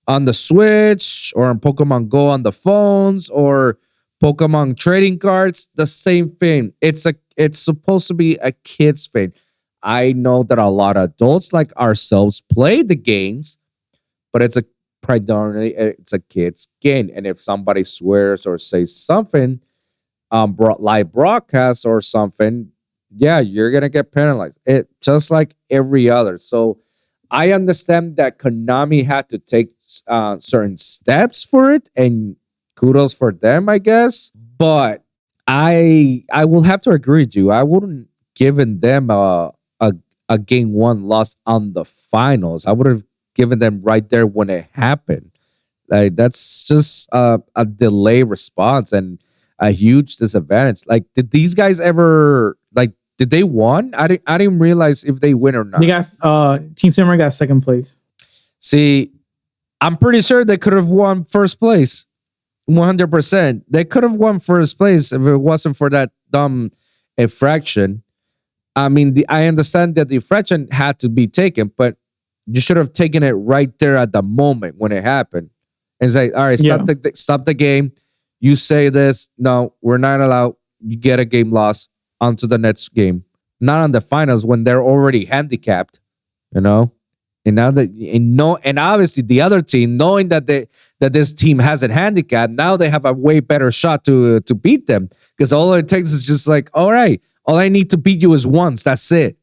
on the Switch or on Pokemon Go on the phones or Pokemon trading cards, the same thing. It's supposed to be a kid's thing. I know that a lot of adults like ourselves play the games, but it's predominantly a kid's game. And if somebody swears or says something, live broadcast or something, yeah, you're gonna get penalized. It just like every other. So I understand that Konami had to take certain steps for it, and kudos for them, I guess. But I will have to agree with you. I wouldn't given them a game one loss on the finals. I would have given them right there when it happened. Like that's just a delay response and a huge disadvantage. Like, did these guys ever did they won? I didn't realize if they win or not. They got Team Samurai got second place. See, I'm pretty sure they could have won first place. 100%. They could have won first place if it wasn't for that dumb infraction. I mean, I understand that the infraction had to be taken, but you should have taken it right there at the moment when it happened. And say, all right, stop the game. You say this. No, we're not allowed. You get a game loss. On to the next game. Not on the finals when they're already handicapped, you know? And now and obviously the other team, knowing that this team has a handicap, now they have a way better shot to beat them. Because all it takes is just like, all right, all I need to beat you is once. That's it.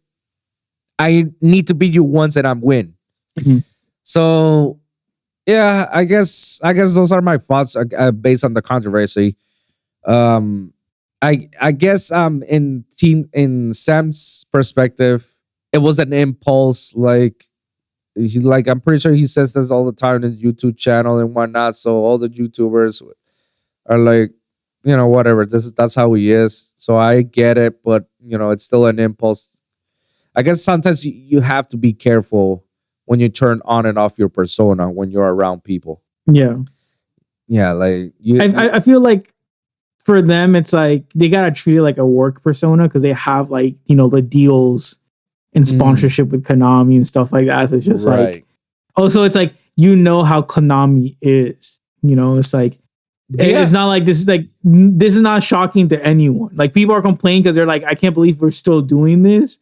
I need to beat you once and I'm win. Mm-hmm. So yeah, I guess those are my thoughts based on the controversy. I guess in Sam's perspective, it was an impulse. I'm pretty sure he says this all the time in the YouTube channel and whatnot. So all the YouTubers are like, you know, whatever. That's how he is. So I get it, but you know, it's still an impulse. I guess sometimes you have to be careful when you turn on and off your persona when you're around people. Yeah. Yeah, like I feel like for them, it's like they gotta treat it like a work persona because they have like, you know, the deals and sponsorship with Konami and stuff like that. So it's just like, also it's like, you know how Konami is, you know, it's like, it's not like this is not shocking to anyone. Like people are complaining because they're like, I can't believe we're still doing this,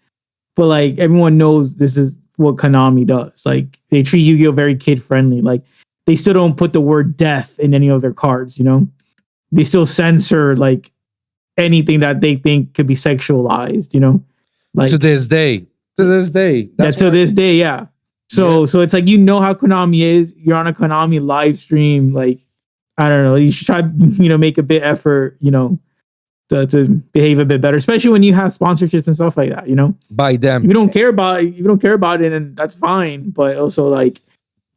but like everyone knows this is what Konami does. Like they treat Yu-Gi-Oh very kid friendly. Like they still don't put the word death in any of their cards, you know. They still censor like anything that they think could be sexualized, you know, like to this day. This day, yeah. So it's like, you know how Konami is. You're on a Konami live stream, like I don't know. You should try, you know, make a bit effort, you know, to behave a bit better, especially when you have sponsorships and stuff like that. You know, by them. If you don't care about it, and that's fine. But also like,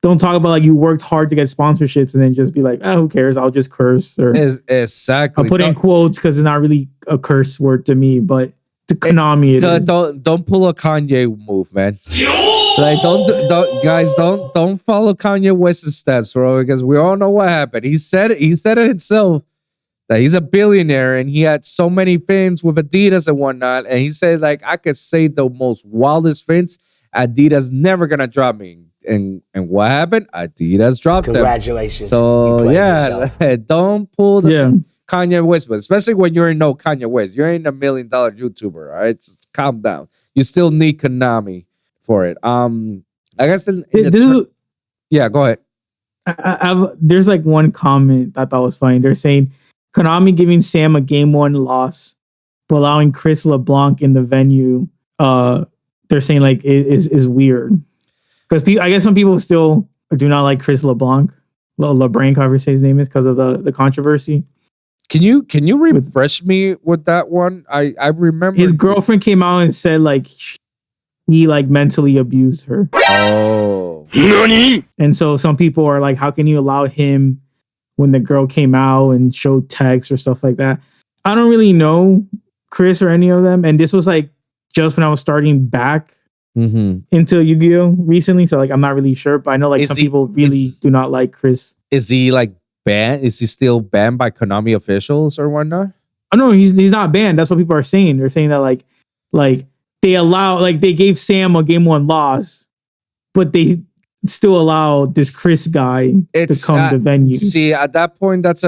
don't talk about like you worked hard to get sponsorships and then just be like, who cares? I'll just curse or exactly. I'll put in quotes because it's not really a curse word to me, but to Konami it is. Don't pull a Kanye move, man. Like don't follow Kanye West's steps, bro, because we all know what happened. He said it himself that he's a billionaire and he had so many things with Adidas and whatnot, and he said like I could say the most wildest things. Adidas never gonna drop me. And what happened? Adidas dropped them. Congratulations. So yeah, don't pull the Kanye West, but especially when you're no Kanye West. You're in $1 million YouTuber, all right? Just calm down. You still need Konami for it. I guess yeah, go ahead. There's like one comment I thought was funny. They're saying Konami giving Sam a game one loss, but allowing Chris LeBlanc in the venue. They're saying like is weird. Because I guess some people still do not like Chris LeBlanc, however you say his name is, because of the controversy. Can you refresh me with that one? I remember his girlfriend came out and said like he like mentally abused her. Oh. NANI? And so some people are like, how can you allow him when the girl came out and showed texts or stuff like that? I don't really know Chris or any of them. And this was like just when I was starting back into Yu-Gi-Oh! Recently. So like I'm not really sure, but I know like some people really do not like Chris. Is he like banned? Is he still banned by Konami officials or whatnot? Oh no, he's not banned. That's what people are saying. They're saying that like they gave Sam a game 1 loss, but they still allow this Chris guy to come to venue. See, at that point, that's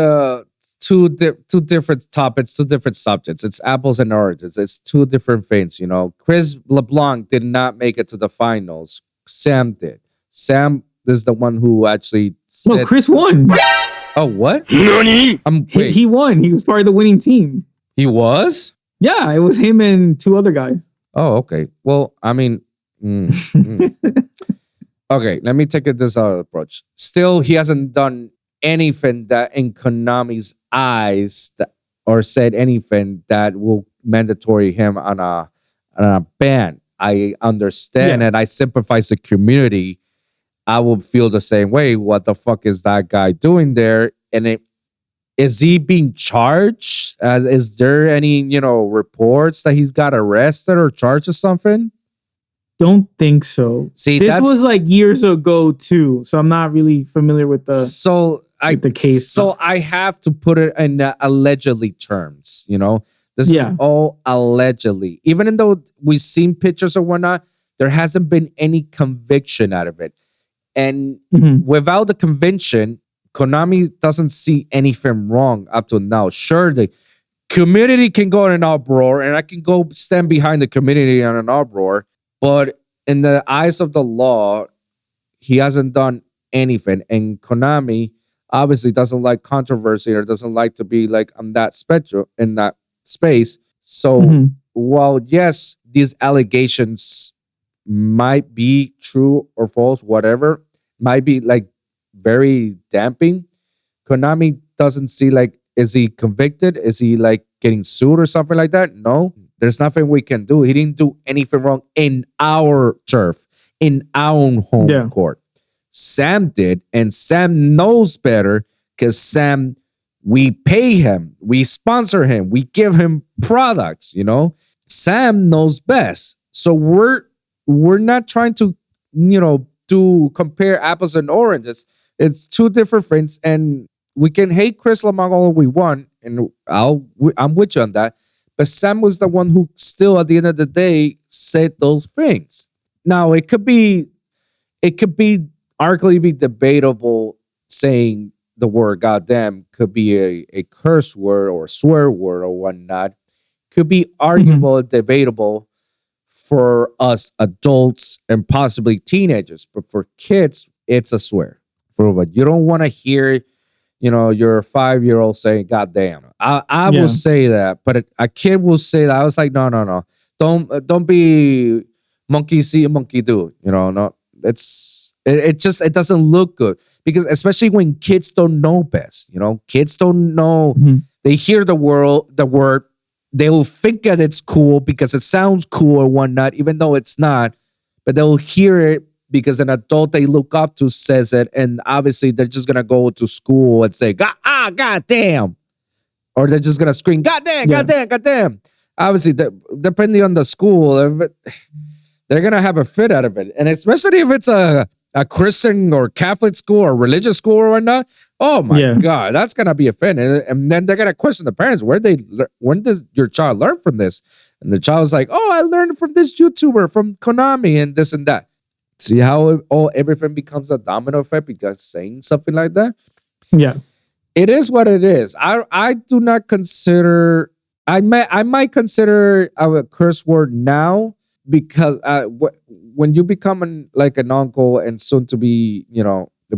two different topics, 2 different subjects. It's apples and oranges. It's 2 different things, you know. Chris LeBlanc did not make it to the finals. Sam did. Sam is the one who actually No, Chris won. Oh, what? NANI? He won. He was part of the winning team. He was? Yeah, it was him and 2 other guys. Oh, okay. Well, I mean, okay, let me take this other approach. Still, he hasn't done anything that in Konami's eyes or said anything that will mandatory him on a ban. I understand and I sympathize the community. I will feel the same way. What the fuck is that guy doing there? And is he being charged? Is there any, reports that he's got arrested or charged or something? Don't think so. See, this was like years ago too, so I'm not really familiar with the case. So I have to put it in allegedly terms. This is all allegedly. Even though we've seen pictures or whatnot, there hasn't been any conviction out of it. And without the conviction, Konami doesn't see anything wrong up to now. Sure, the community can go in an uproar, and I can go stand behind the community on an uproar. But in the eyes of the law, he hasn't done anything. And Konami obviously doesn't like controversy or doesn't like to be like on that spectrum in that space. So while yes, these allegations might be true or false, whatever, might be like very damping, Konami doesn't see like, is he convicted? Is he like getting sued or something like that? No, there's nothing we can do. He didn't do anything wrong in our turf, in our own home court. Sam did, and Sam knows better because Sam, we pay him, we sponsor him, we give him products, Sam knows best. So we're not trying to, to compare apples and oranges. It's 2 different things, and we can hate Chris LeBlanc all we want, and I'm with you on that. But Sam was the one who still, at the end of the day, said those things. Now, it could be arguably be debatable saying the word goddamn could be a curse word or a swear word or whatnot. Could be arguable, debatable for us adults and possibly teenagers. But for kids, it's a swear. For what you don't want to hear, your 5-year-old saying "goddamn." I will say that, but a kid will say that. I was like, no, don't be monkey see, monkey do. No, it doesn't look good because especially when kids don't know best. Kids don't know. They hear the word. They'll think that it's cool because it sounds cool or whatnot, even though it's not. But they'll hear it because an adult they look up to says it, and obviously they're just gonna go to school and say God damn, or they're just gonna scream God damn. Obviously, depending on the school, they're gonna have a fit out of it, and especially if it's a Christian or Catholic school or religious school or whatnot. Oh my God, that's gonna be a fit, and then they're gonna question the parents when does your child learn from this? And the child's like, oh, I learned from this YouTuber from Konami and this and that. See how everything becomes a domino effect because saying something like that? Yeah. It is what it is. I do not consider, I might consider a curse word now because when you become an uncle and soon to be,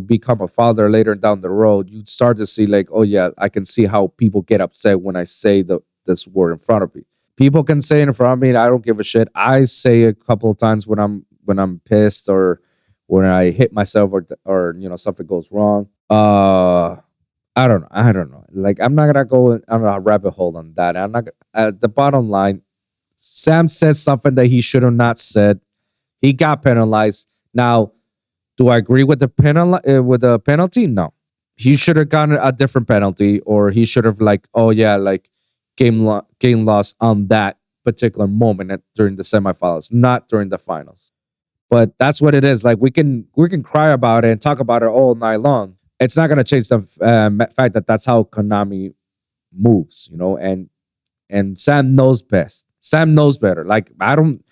become a father later down the road, you start to see like, oh yeah, I can see how people get upset when I say this word in front of me. People can say it in front of me, I don't give a shit. I say it a couple of times when I'm pissed or when I hit myself or something goes wrong. I don't know. Like, I'm not gonna go on a rabbit hole on that. I'm not. At the bottom line, Sam said something that he should have not said. He got penalized. Now, do I agree with the penalty? No. He should have gotten a different penalty, or he should have game loss on that particular moment during the semifinals, not during the finals. But that's what it is. Like, we can cry about it and talk about it all night long. It's not gonna change the fact that that's how Konami moves, and Sam knows best. Sam knows better. Like, I don't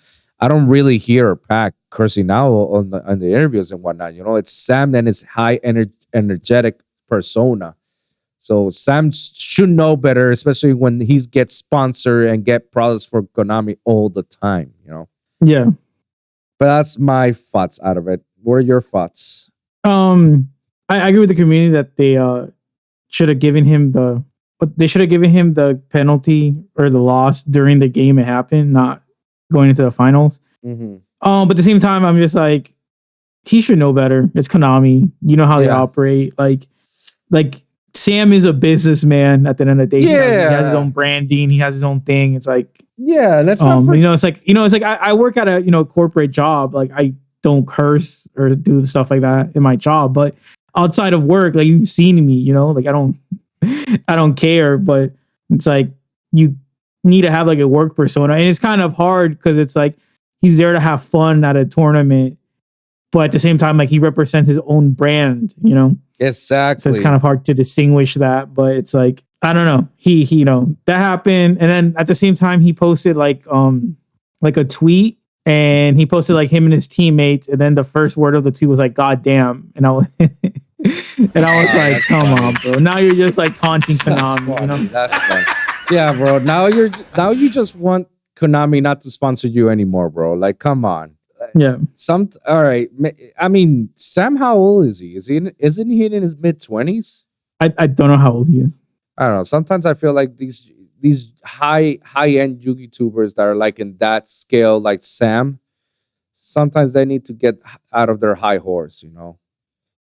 really hear Pac cursing now on the interviews and whatnot. It's Sam and his high energetic persona. So Sam should know better, especially when he gets sponsored and get products for Konami all the time. Yeah. But that's my thoughts out of it. What are your thoughts? I agree with the community that they should have given him the penalty or the loss during the game it happened, not going into the finals. Mm-hmm. But at the same time, I'm just like, he should know better. It's Konami. You know how they operate. Like Sam is a businessman at the end of the day. He has his own branding. He has his own thing. It's like, that's it's like I work at a corporate job. Like, I don't curse or do stuff like that in my job, but outside of work, like, you've seen me, like, I don't care, but it's like, you need to have like a work persona, and it's kind of hard because it's like, he's there to have fun at a tournament, but at the same time, like, he represents his own brand, Exactly. So it's kind of hard to distinguish that, but it's like, I don't know. He that happened, and then at the same time, he posted like a tweet, and he posted like him and his teammates, and then the first word of the tweet was like, "God damn," and I was like, "Come on, bro! Now you're just like taunting Konami." That's fun. Yeah, bro. Now you just want Konami not to sponsor you anymore, bro. Like, come on. Yeah. All right. I mean, Sam, how old is he? Isn't he in his mid-20s? I don't know how old he is. I don't know. Sometimes I feel like these high-end YouTubers that are like in that scale, like Sam, sometimes they need to get out of their high horse,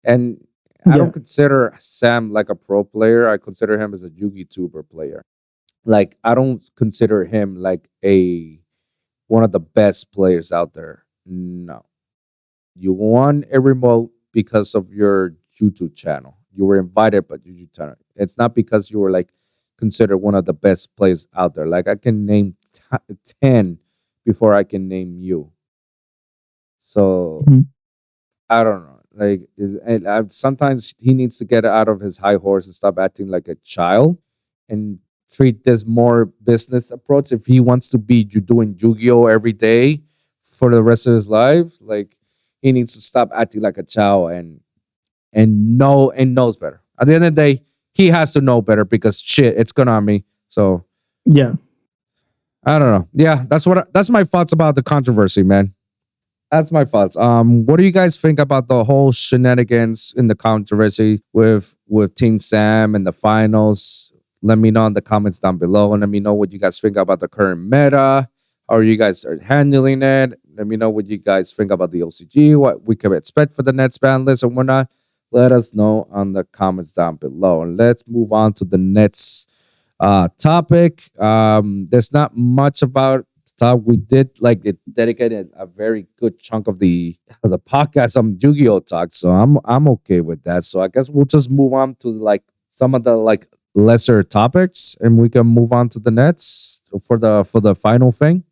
And I don't consider Sam like a pro player. I consider him as a YouTuber player. Like, I don't consider him like one of the best players out there. No. You won a remote because of your YouTube channel. You were invited, but YouTube channel. It's not because you were like considered one of the best players out there. Like, I can name 10 before I can name you. So I don't know. Like, sometimes he needs to get out of his high horse and stop acting like a child and treat this more business approach. If he wants to be doing Yu-Gi-Oh every day for the rest of his life, like, he needs to stop acting like a child and knows better. At the end of the day, he has to know better because it's Konami. So yeah, I don't know. Yeah, that's my thoughts about the controversy, man. That's my thoughts. What do you guys think about the whole shenanigans in the controversy with TeamSam and the finals? Let me know in the comments down below, and let me know what you guys think about the current meta. How you guys are handling it. Let me know what you guys think about the OCG, what we can expect for the next ban list and whatnot. Let us know on the comments down below. And let's move on to the next topic. There's not much about the topic. We did dedicated a very good chunk of the podcast on Yu-Gi-Oh talk, so I'm okay with that. So I guess we'll just move on to like some of the like lesser topics, and we can move on to the next for the final thing.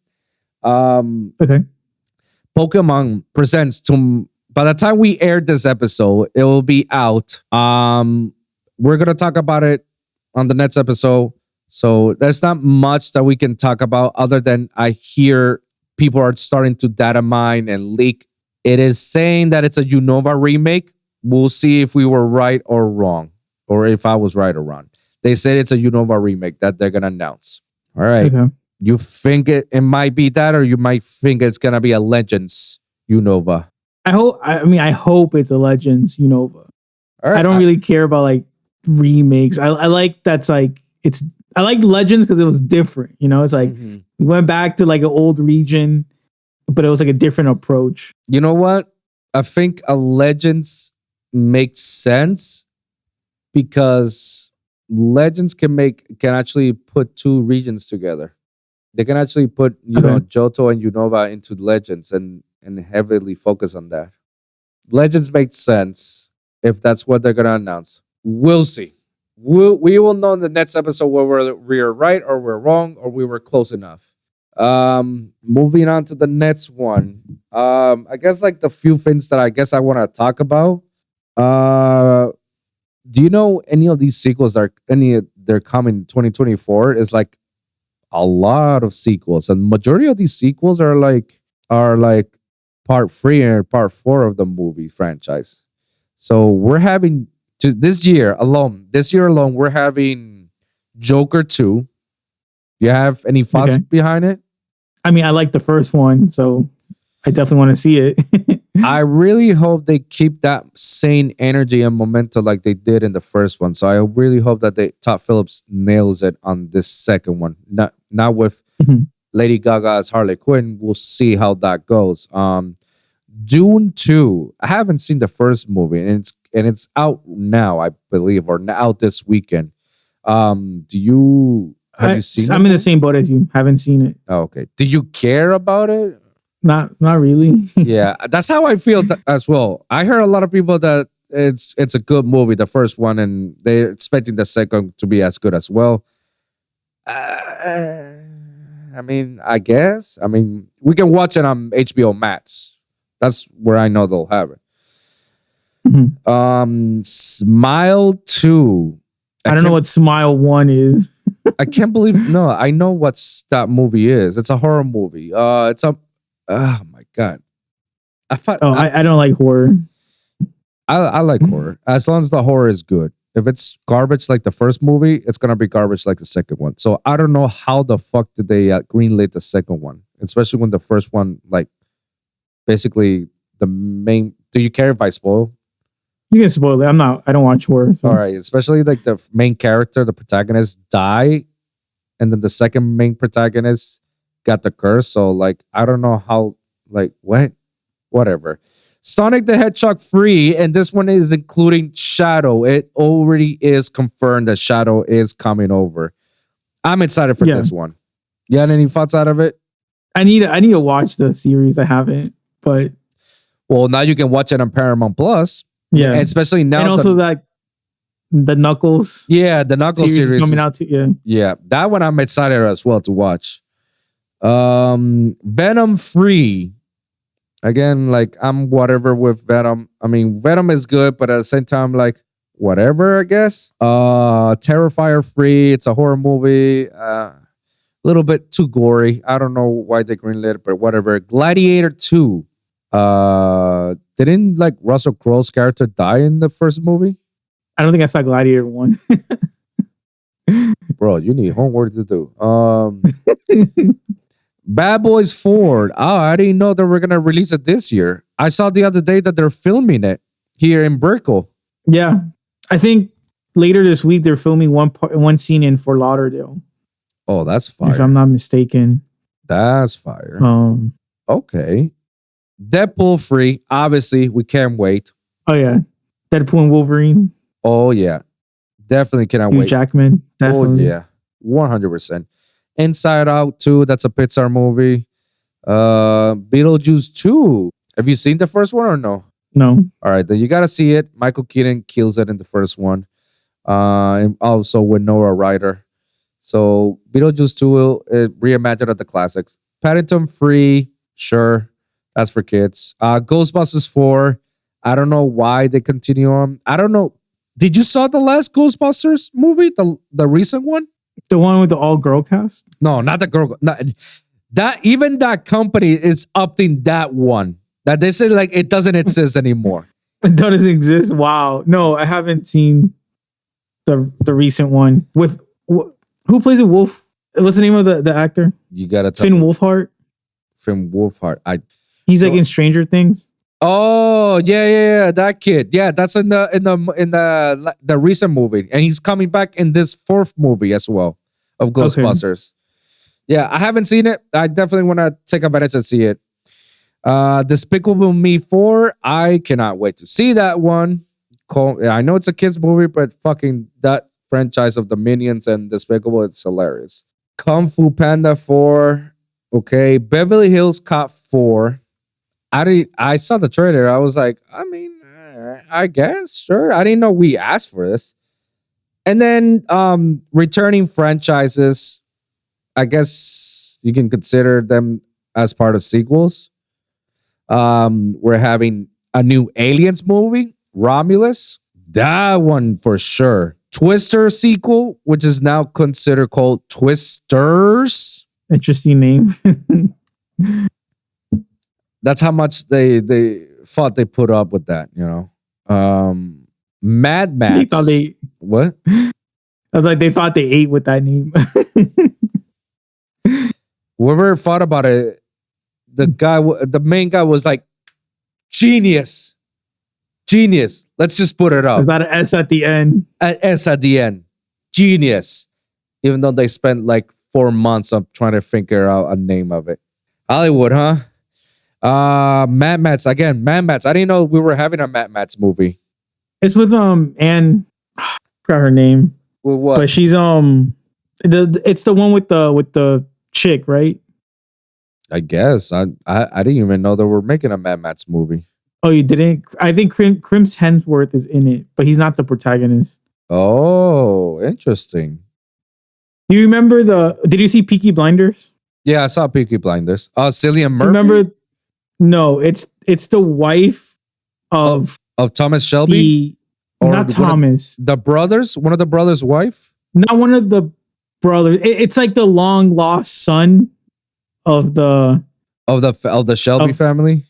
Okay. Pokemon presents to. By the time we aired this episode, it will be out. We're gonna talk about it on the next episode. So there's not much that we can talk about other than I hear people are starting to data mine and leak. It is saying that it's a Unova remake. We'll see if we were right or wrong, or if I was right or wrong. They said it's a Unova remake that they're gonna announce. All right. Okay. You think it might be that, or you might think it's gonna be a Legends Unova? I hope it's a Legends Unova. Right. I don't really care about like remakes. I like that's like I like Legends because it was different. It's like we went back to like an old region, but it was like a different approach. You know what? I think a Legends makes sense because Legends can actually put two regions together. They can actually put Johto and Unova into Legends and heavily focus on that. Legends makes sense if that's what they're gonna announce. We'll see. We will know in the next episode whether we're right or we're wrong or we were close enough. Moving on to the next one. I guess like the few things that I guess I want to talk about. Do you know any of these sequels they're coming in 2024? Is like a lot of sequels, and majority of these sequels are like part 3 and part 4 of the movie franchise. So we're having this year alone, we're having Joker 2. You have any thoughts behind it? I mean, I like the first one, so I definitely want to see it. I really hope they keep that same energy and momentum like they did in the first one. So I really hope that Todd Phillips nails it on this second one. Not with Lady Gaga as Harley Quinn. We'll see how that goes. Dune 2. I haven't seen the first movie, and it's out now, I believe, or out this weekend. Have you seen it? I'm in the same boat as you. Haven't seen it. Oh, okay. Do you care about it? Not really. Yeah, that's how I feel as well. I heard a lot of people that it's a good movie, the first one, and they're expecting the second to be as good as well. I mean, I guess. I mean, we can watch it on HBO Max. That's where I know they'll have it. Smile 2. I don't know what Smile 1 is. I can't believe. No, I know what that movie is. It's a horror movie. Oh my god! I don't like horror. I like horror as long as the horror is good. If it's garbage like the first movie, it's gonna be garbage like the second one. So I don't know how the fuck did they greenlit the second one, especially when the first one, like, basically the main. Do you care if I spoil? You can spoil it. I don't watch horror. So. All right, especially like the main character, the protagonist, die, and then the second main protagonist got the curse. So like, I don't know how, like, whatever. Sonic the Hedgehog 3, and this one is including Shadow. It already is confirmed that Shadow is coming over. I'm excited for this one. You had any thoughts out of it? I need to watch the series. I haven't, but now you can watch it on Paramount Plus. Yeah, and especially now, and also the Knuckles. Yeah, the Knuckles series coming out too. Yeah, that one I'm excited as well to watch. Venom 3. Again, like, I'm whatever with Venom. I mean, Venom is good, but at the same time, like, whatever, I guess. Terrifier 3. It's a horror movie. A little bit too gory. I don't know why they greenlit it, but whatever. Gladiator 2. Didn't like Russell Crowe's character die in the first movie? I don't think I saw Gladiator 1. Bro, you need homework to do. Bad Boys 4. Oh, I didn't know they were gonna release it this year. I saw the other day that they're filming it here in Brickell. Yeah, I think later this week they're filming one scene in Fort Lauderdale. Oh, that's fire. If I'm not mistaken. That's fire. Okay. Deadpool 3. Obviously, we can't wait. Oh yeah, Deadpool and Wolverine. Oh yeah, definitely cannot Hugh wait. Jackman. Definitely. Oh yeah, 100%. Inside Out 2. That's a Pixar movie. Beetlejuice 2. Have you seen the first one or no? No. All right, then you gotta see it. Michael Keaton kills it in the first one. And also with Nora Ryder. So Beetlejuice 2 will reimagine of the classics. Paddington 3. Sure. That's for kids. Ghostbusters 4. I don't know why they continue on. I don't know. Did you saw the last Ghostbusters movie? The recent one? The one with the all-girl cast? No, not the girl. Even that company is opting that one. That they say like it doesn't exist anymore. It doesn't exist? Wow. No, I haven't seen the recent one. With who plays a wolf? What's the name of the actor? You gotta tell Finn Wolfhard. Finn Wolfhard. He's like in Stranger Things. Oh yeah, that kid. Yeah, that's in the recent movie, and he's coming back in this fourth movie as well of Ghostbusters. Okay. Yeah, I haven't seen it. I definitely want to take advantage and see it. Despicable Me 4. I cannot wait to see that one. I know it's a kids movie, but fucking that franchise of the Minions and Despicable, it's hilarious. Kung Fu Panda 4. Okay. Beverly Hills Cop 4. I saw the trailer. I was like, I mean, I guess, sure. I didn't know we asked for this. And then returning franchises, I guess you can consider them as part of sequels. We're having a new Aliens movie, Romulus. That one for sure. Twister sequel, which is now considered called Twisters. Interesting name. That's how much they thought they put up with that, you know. Mad Max. What? I was like, they thought they ate with that name. Whoever thought about it, the main guy was like, genius. Let's just put it up. Is that an S at the end? An S at the end. Genius. Even though they spent like 4 months of trying to figure out a name of it. Hollywood, huh? Mad Max again. Mad Max. I didn't know we were having a Mad Max movie. It's with Anne. Forgot her name. With what? But she's it's the one with the chick, right? I guess I didn't even know they were making a Mad Max movie. Oh, you didn't? I think Chris Hemsworth is in it, but he's not the protagonist. Oh, interesting. You remember did you see Peaky Blinders? Yeah, I saw Peaky Blinders. Cillian Murphy? Remember? No, it's the wife of Thomas Shelby? Not Thomas. The brothers? One of the brothers' wife? Not one of the brothers. It's like the long lost son of the Shelby family?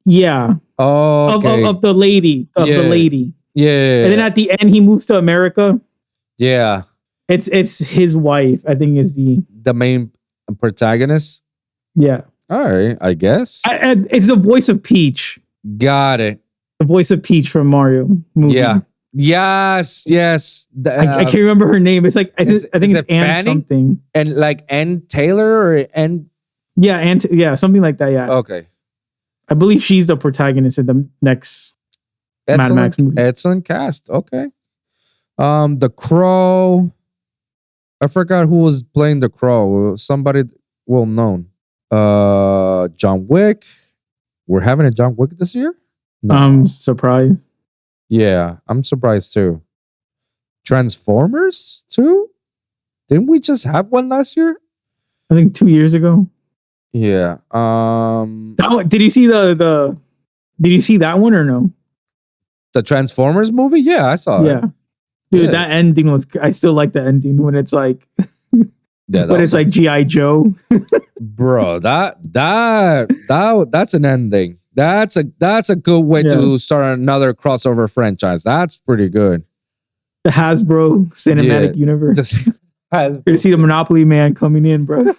Yeah. Oh, okay. Of the lady. The lady. Yeah. And then at the end he moves to America. Yeah. It's his wife, I think, is the main protagonist. Yeah. All right, I guess. It's the voice of Peach. Got it. The voice of Peach from Mario movie. Yeah. Yes. I can't remember her name. It's like I think it's Anne Fanning? Something. And like Ann Taylor or Ann. Yeah, something like that. Yeah. Okay. I believe she's the protagonist in the next Mad Max movie. Excellent cast. Okay. The Crow. I forgot who was playing the Crow. Somebody well known. John Wick. We're having a John Wick this year? No. I'm surprised. Yeah, I'm surprised too. Transformers too? Didn't we just have one last year? I think 2 years ago. Yeah. Did you see Did you see that one or no? The Transformers movie? Yeah, I saw it. Yeah. Dude, that ending was. I still like the ending when it's like. When it's like G.I. Joe. Bro, that's an ending. That's a good way to start another crossover franchise. That's pretty good. The Hasbro cinematic universe. You're gonna see the Monopoly Man coming in, bro.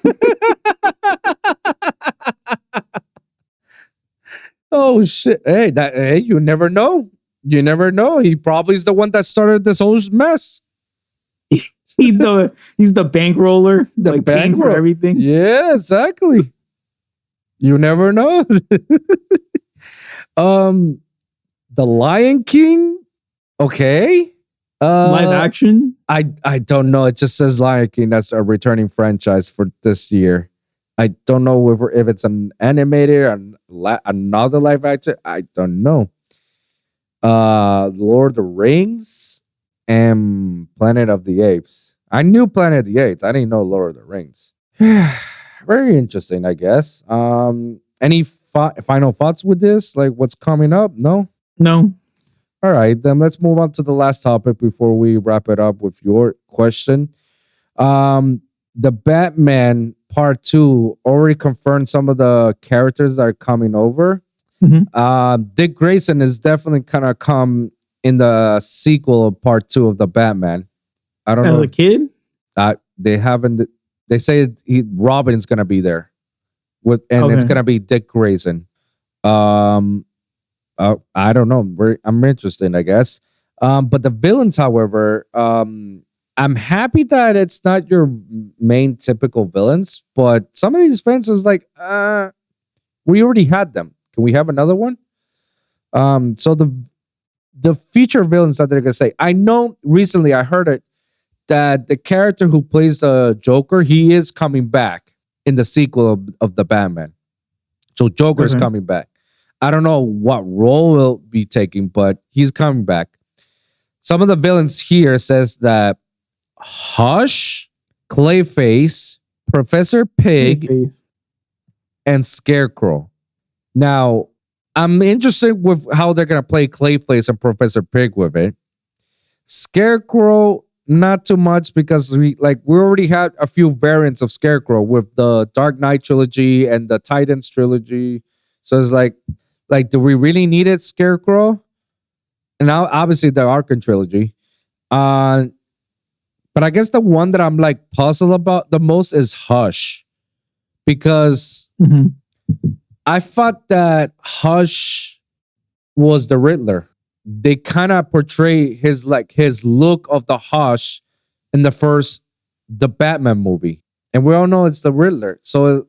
Oh shit! Hey, you never know. You never know. He probably is the one that started this whole mess. He's the bankroller, like paying for everything. Yeah, exactly. You never know. The Lion King. Okay. Live action. I don't know. It just says Lion King. That's a returning franchise for this year. I don't know if it's an animated or another live action. I don't know. Lord of the Rings and Planet of the Apes. I knew Planet of the Apes. I didn't know Lord of the Rings. Very interesting, I guess. Any final thoughts with this? Like what's coming up? No? No. All right, then let's move on to the last topic before we wrap it up with your question. The Batman Part 2 already confirmed some of the characters that are coming over. Mm-hmm. Dick Grayson is definitely gonna come in the sequel of Part 2 of the Batman. I don't know. As a kid? They haven't. They say Robin's gonna be there, it's gonna be Dick Grayson. I don't know. I'm interested, I guess. But the villains, however, I'm happy that it's not your main typical villains. But some of these fans is like, We already had them. Can we have another one? So the feature villains that they're gonna say. I know recently I heard it that the character who plays the Joker, he is coming back in the sequel of the Batman. So Joker is coming back. I don't know what role he'll be taking, but he's coming back. Some of the villains here says that Hush, Clayface, Professor Pig, and Scarecrow. Now, I'm interested with how they're gonna play Clayface and Professor Pig with it. Scarecrow, not too much because we already had a few variants of Scarecrow with the Dark Knight trilogy and the Titans trilogy. So it's like do we really need it, Scarecrow? And now obviously the Arkham trilogy. But I guess the one that I'm like puzzled about the most is Hush. Because I thought that Hush was the Riddler. They kind of portray his look of the Hush in the Batman movie. And we all know it's the Riddler. So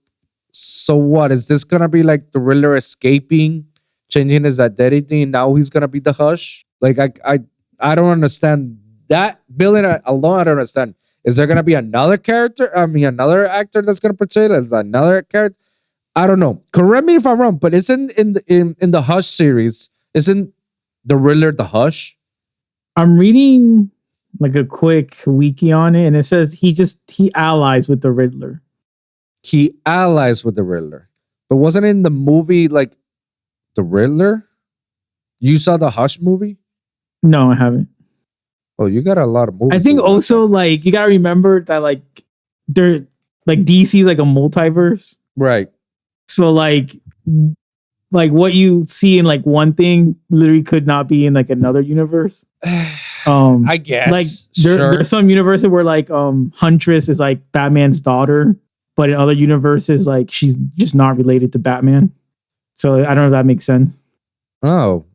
what? Is this gonna be like the Riddler escaping, changing his identity, and now he's gonna be the Hush? Like I don't understand that villain alone. I don't understand. Is there gonna be another character? I mean, another actor that's gonna portray it as another character? I don't know. Correct me if I'm wrong, but isn't in the Hush series, isn't the Riddler the Hush? I'm reading like a quick wiki on it, and it says he allies with the Riddler. He allies with the Riddler. But wasn't in the movie like the Riddler? You saw the Hush movie? No, I haven't. Oh, you got a lot of movies. I think also like you gotta remember that like they're like DC's like a multiverse. Right. So like what you see in like one thing literally could not be in like another universe. I guess like there's some universes where like Huntress is like Batman's daughter, but in other universes like she's just not related to Batman. So I don't know if that makes sense. Oh,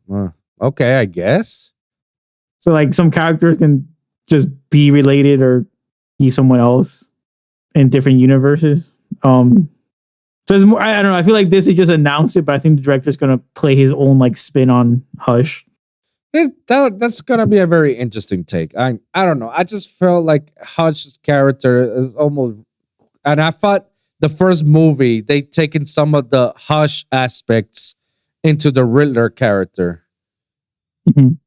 okay, I guess. So like some characters can just be related or be someone else in different universes. So it's more, I don't know. I feel like this is just announced it, but I think the director's gonna play his own like spin on Hush. That's gonna be a very interesting take. I don't know. I just felt like Hush's character is almost, and I thought the first movie they taken some of the Hush aspects into the Riddler character.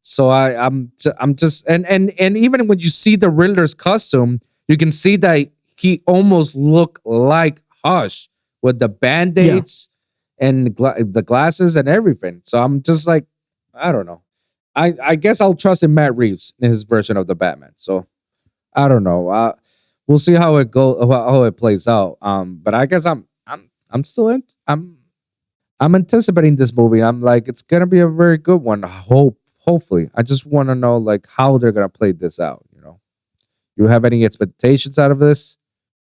So I'm just and even when you see the Riddler's costume, you can see that he almost looked like Hush with the band-aids and the glasses and everything. So I'm just like, I don't know. I guess I'll trust in Matt Reeves in his version of the Batman. So I don't know. We'll see how it how it plays out. But I guess I'm still in. I'm anticipating this movie. I'm like, it's gonna be a very good one. Hopefully, I just want to know like how they're gonna play this out. You know, you have any expectations out of this?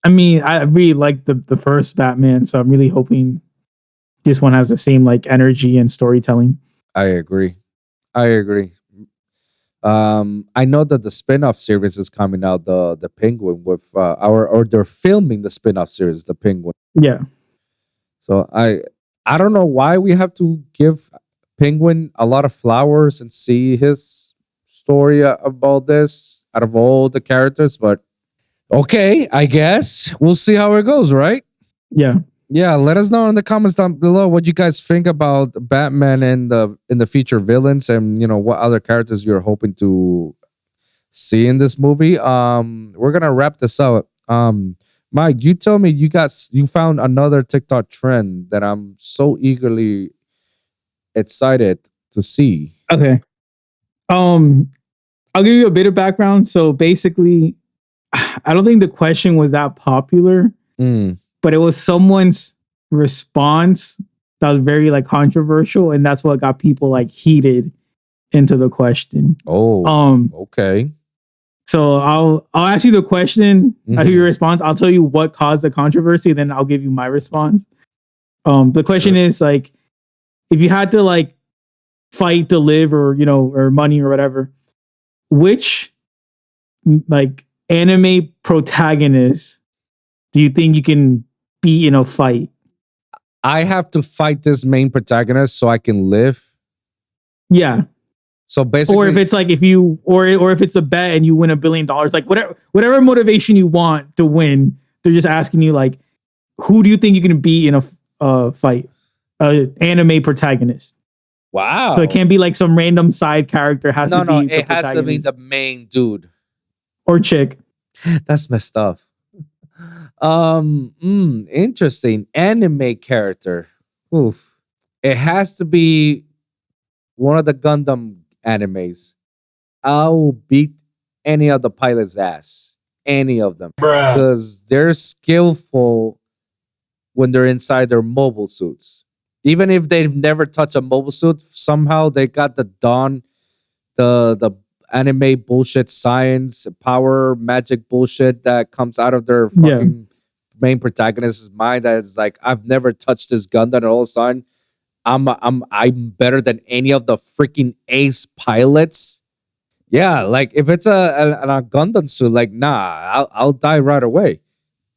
I mean, I really like the first Batman, so I'm really hoping this one has the same like energy and storytelling. I agree. I know that the spin-off series is coming out, the Penguin with or they're filming the spin-off series, the Penguin. Yeah. So I don't know why we have to give Penguin a lot of flowers and see his story about this out of all the characters, but okay, I guess we'll see how it goes, right? Yeah. Let us know in the comments down below what you guys think about Batman and the feature villains, and you know what other characters you're hoping to see in this movie. We're gonna wrap this up. Mike, you told me you found another TikTok trend that I'm so eagerly excited to see. Okay. I'll give you a bit of background. So basically, I don't think the question was that popular, but it was someone's response that was very like controversial, and that's what got people like heated into the question. Oh, okay. So I'll ask you the question. I hear your response. I'll tell you what caused the controversy, then I'll give you my response. The question is like, if you had to like fight to live, or or money or whatever, which like anime protagonist do you think you can beat in a fight? I have to fight this main protagonist so I can live. Yeah. So basically, Or if it's like if it's a bet and you win $1 billion, like whatever motivation you want to win, they're just asking you like, who do you think you can beat in a fight? Anime protagonist. wow. So it can't be like some random side character. It has to be it has to be the main dude or chick. That's messed up. Interesting. Anime character. Oof. It has to be one of the Gundam animes. I will beat any of the pilot's ass. Any of them. Because they're skillful when they're inside their mobile suits. Even if they've never touched a mobile suit, somehow they got the anime bullshit, science, power, magic bullshit that comes out of their fucking main protagonist's mind. That is like, I've never touched this Gundam, and all of a sudden, I'm better than any of the freaking ace pilots. Yeah, like if it's a Gundam suit, like I'll die right away.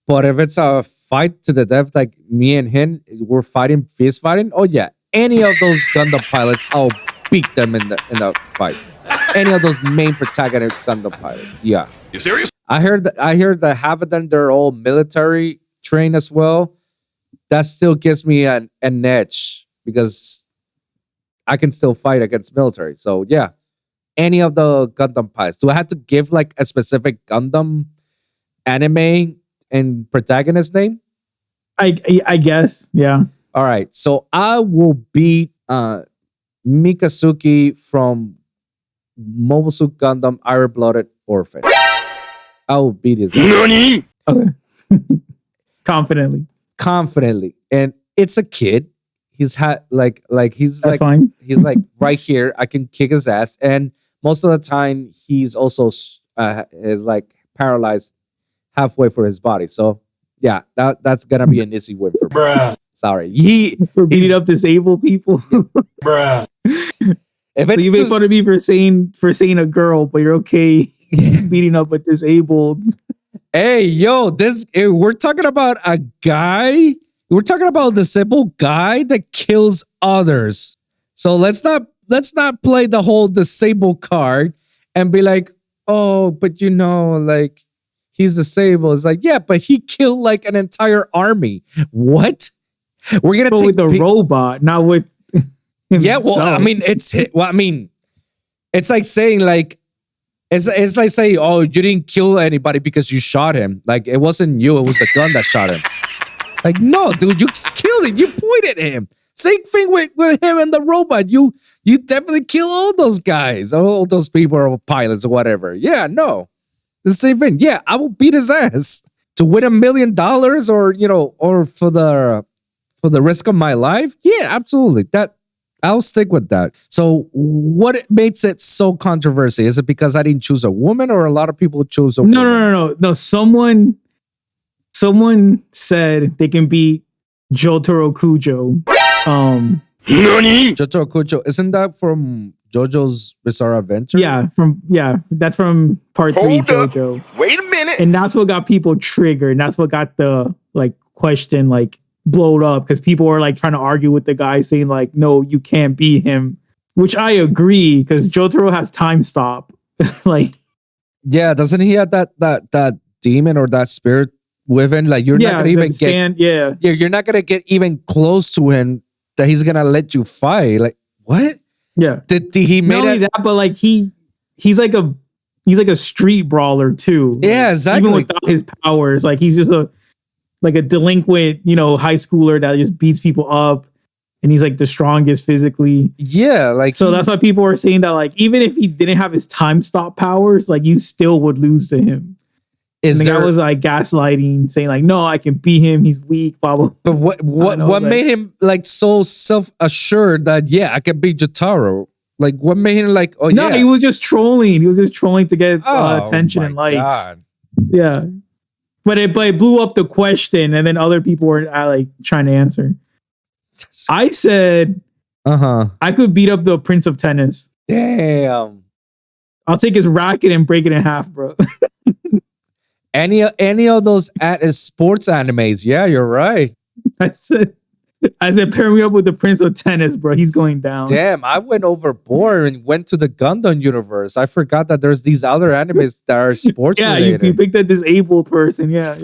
But if it's a fight to the death, like me and him, we're fighting, fist fighting. Oh yeah, any of those Gundam pilots, I'll beat them in the fight. Any of those main protagonist Gundam pilots. Yeah. You serious? I heard that half of them, they're all military trained as well. That still gives me an edge because I can still fight against military. So yeah, any of the Gundam pilots. Do I have to give like a specific Gundam anime and protagonist name? I guess, yeah. All right, so I will beat Mikazuki from Mobile Suit Gundam Iron Blooded Orphan. I will beat his ass. NANI? Okay. Confidently. And it's a kid. He's That's fine. He's like right here. I can kick his ass. And most of the time, he's also is like paralyzed halfway for his body. So yeah, that's gonna be an easy win for me. Bruh. Sorry, for beating up disabled people. Bruh. If it's so you make fun of me for saying a girl, but you're okay beating up a disabled. Hey, yo, we're talking about a guy. We're talking about a disabled guy that kills others. So let's not play the whole disabled card and be like, oh, but like he's disabled. It's like, yeah, but he killed like an entire army. What? We're gonna take with the robot, not with. Yeah, well, I mean, it's like saying like it's like saying, oh, you didn't kill anybody because you shot him. Like it wasn't you, it was the gun that shot him. Like, no, dude, you killed him. You pointed at him. Same thing with him and the robot. You definitely kill all those guys, all those people or pilots or whatever. Yeah, no. The same thing. Yeah, I will beat his ass to win $1 million or for the risk of my life. Yeah, absolutely. I'll stick with that. So what makes it so controversial? Is it because I didn't choose a woman or a lot of people chose a woman? No. Someone said they can beat Jotaro Kujo. NANI? Jotaro Kujo. Isn't that from JoJo's Bizarre Adventure? That's from part 3 JoJo. Wait a minute. And that's what got people triggered. And that's what got the question blowed up because people were trying to argue with the guy saying no, you can't beat him, which I agree because Jotaro has time stop. Yeah, doesn't he have that demon or that spirit within? Like you're not gonna even you're not gonna get even close to him that he's gonna let you fight. Like what? Yeah. Did he make that? But he's like a street brawler too. Yeah, exactly. Even without his powers, he's just a delinquent, high schooler that just beats people up, and he's the strongest physically. Yeah, so that's why people are saying that even if he didn't have his time stop powers, you still would lose to him. And the guy was gaslighting, saying no, I can beat him. He's weak, blah blah. But what made him so self-assured that I can beat Jotaro? What made him no, he was just trolling. He was just trolling to get attention and likes. God. Yeah. But it blew up the question, and then other people were trying to answer. I said, I could beat up the Prince of Tennis. Damn. I'll take his racket and break it in half, bro. Any of those sports animes? Yeah, you're right. I said I said, pair me up with the Prince of Tennis, bro. He's going down. Damn, I went overboard and went to the Gundam universe. I forgot that there's these other animes that are sports Yeah, related. you picked a disabled person. Yeah.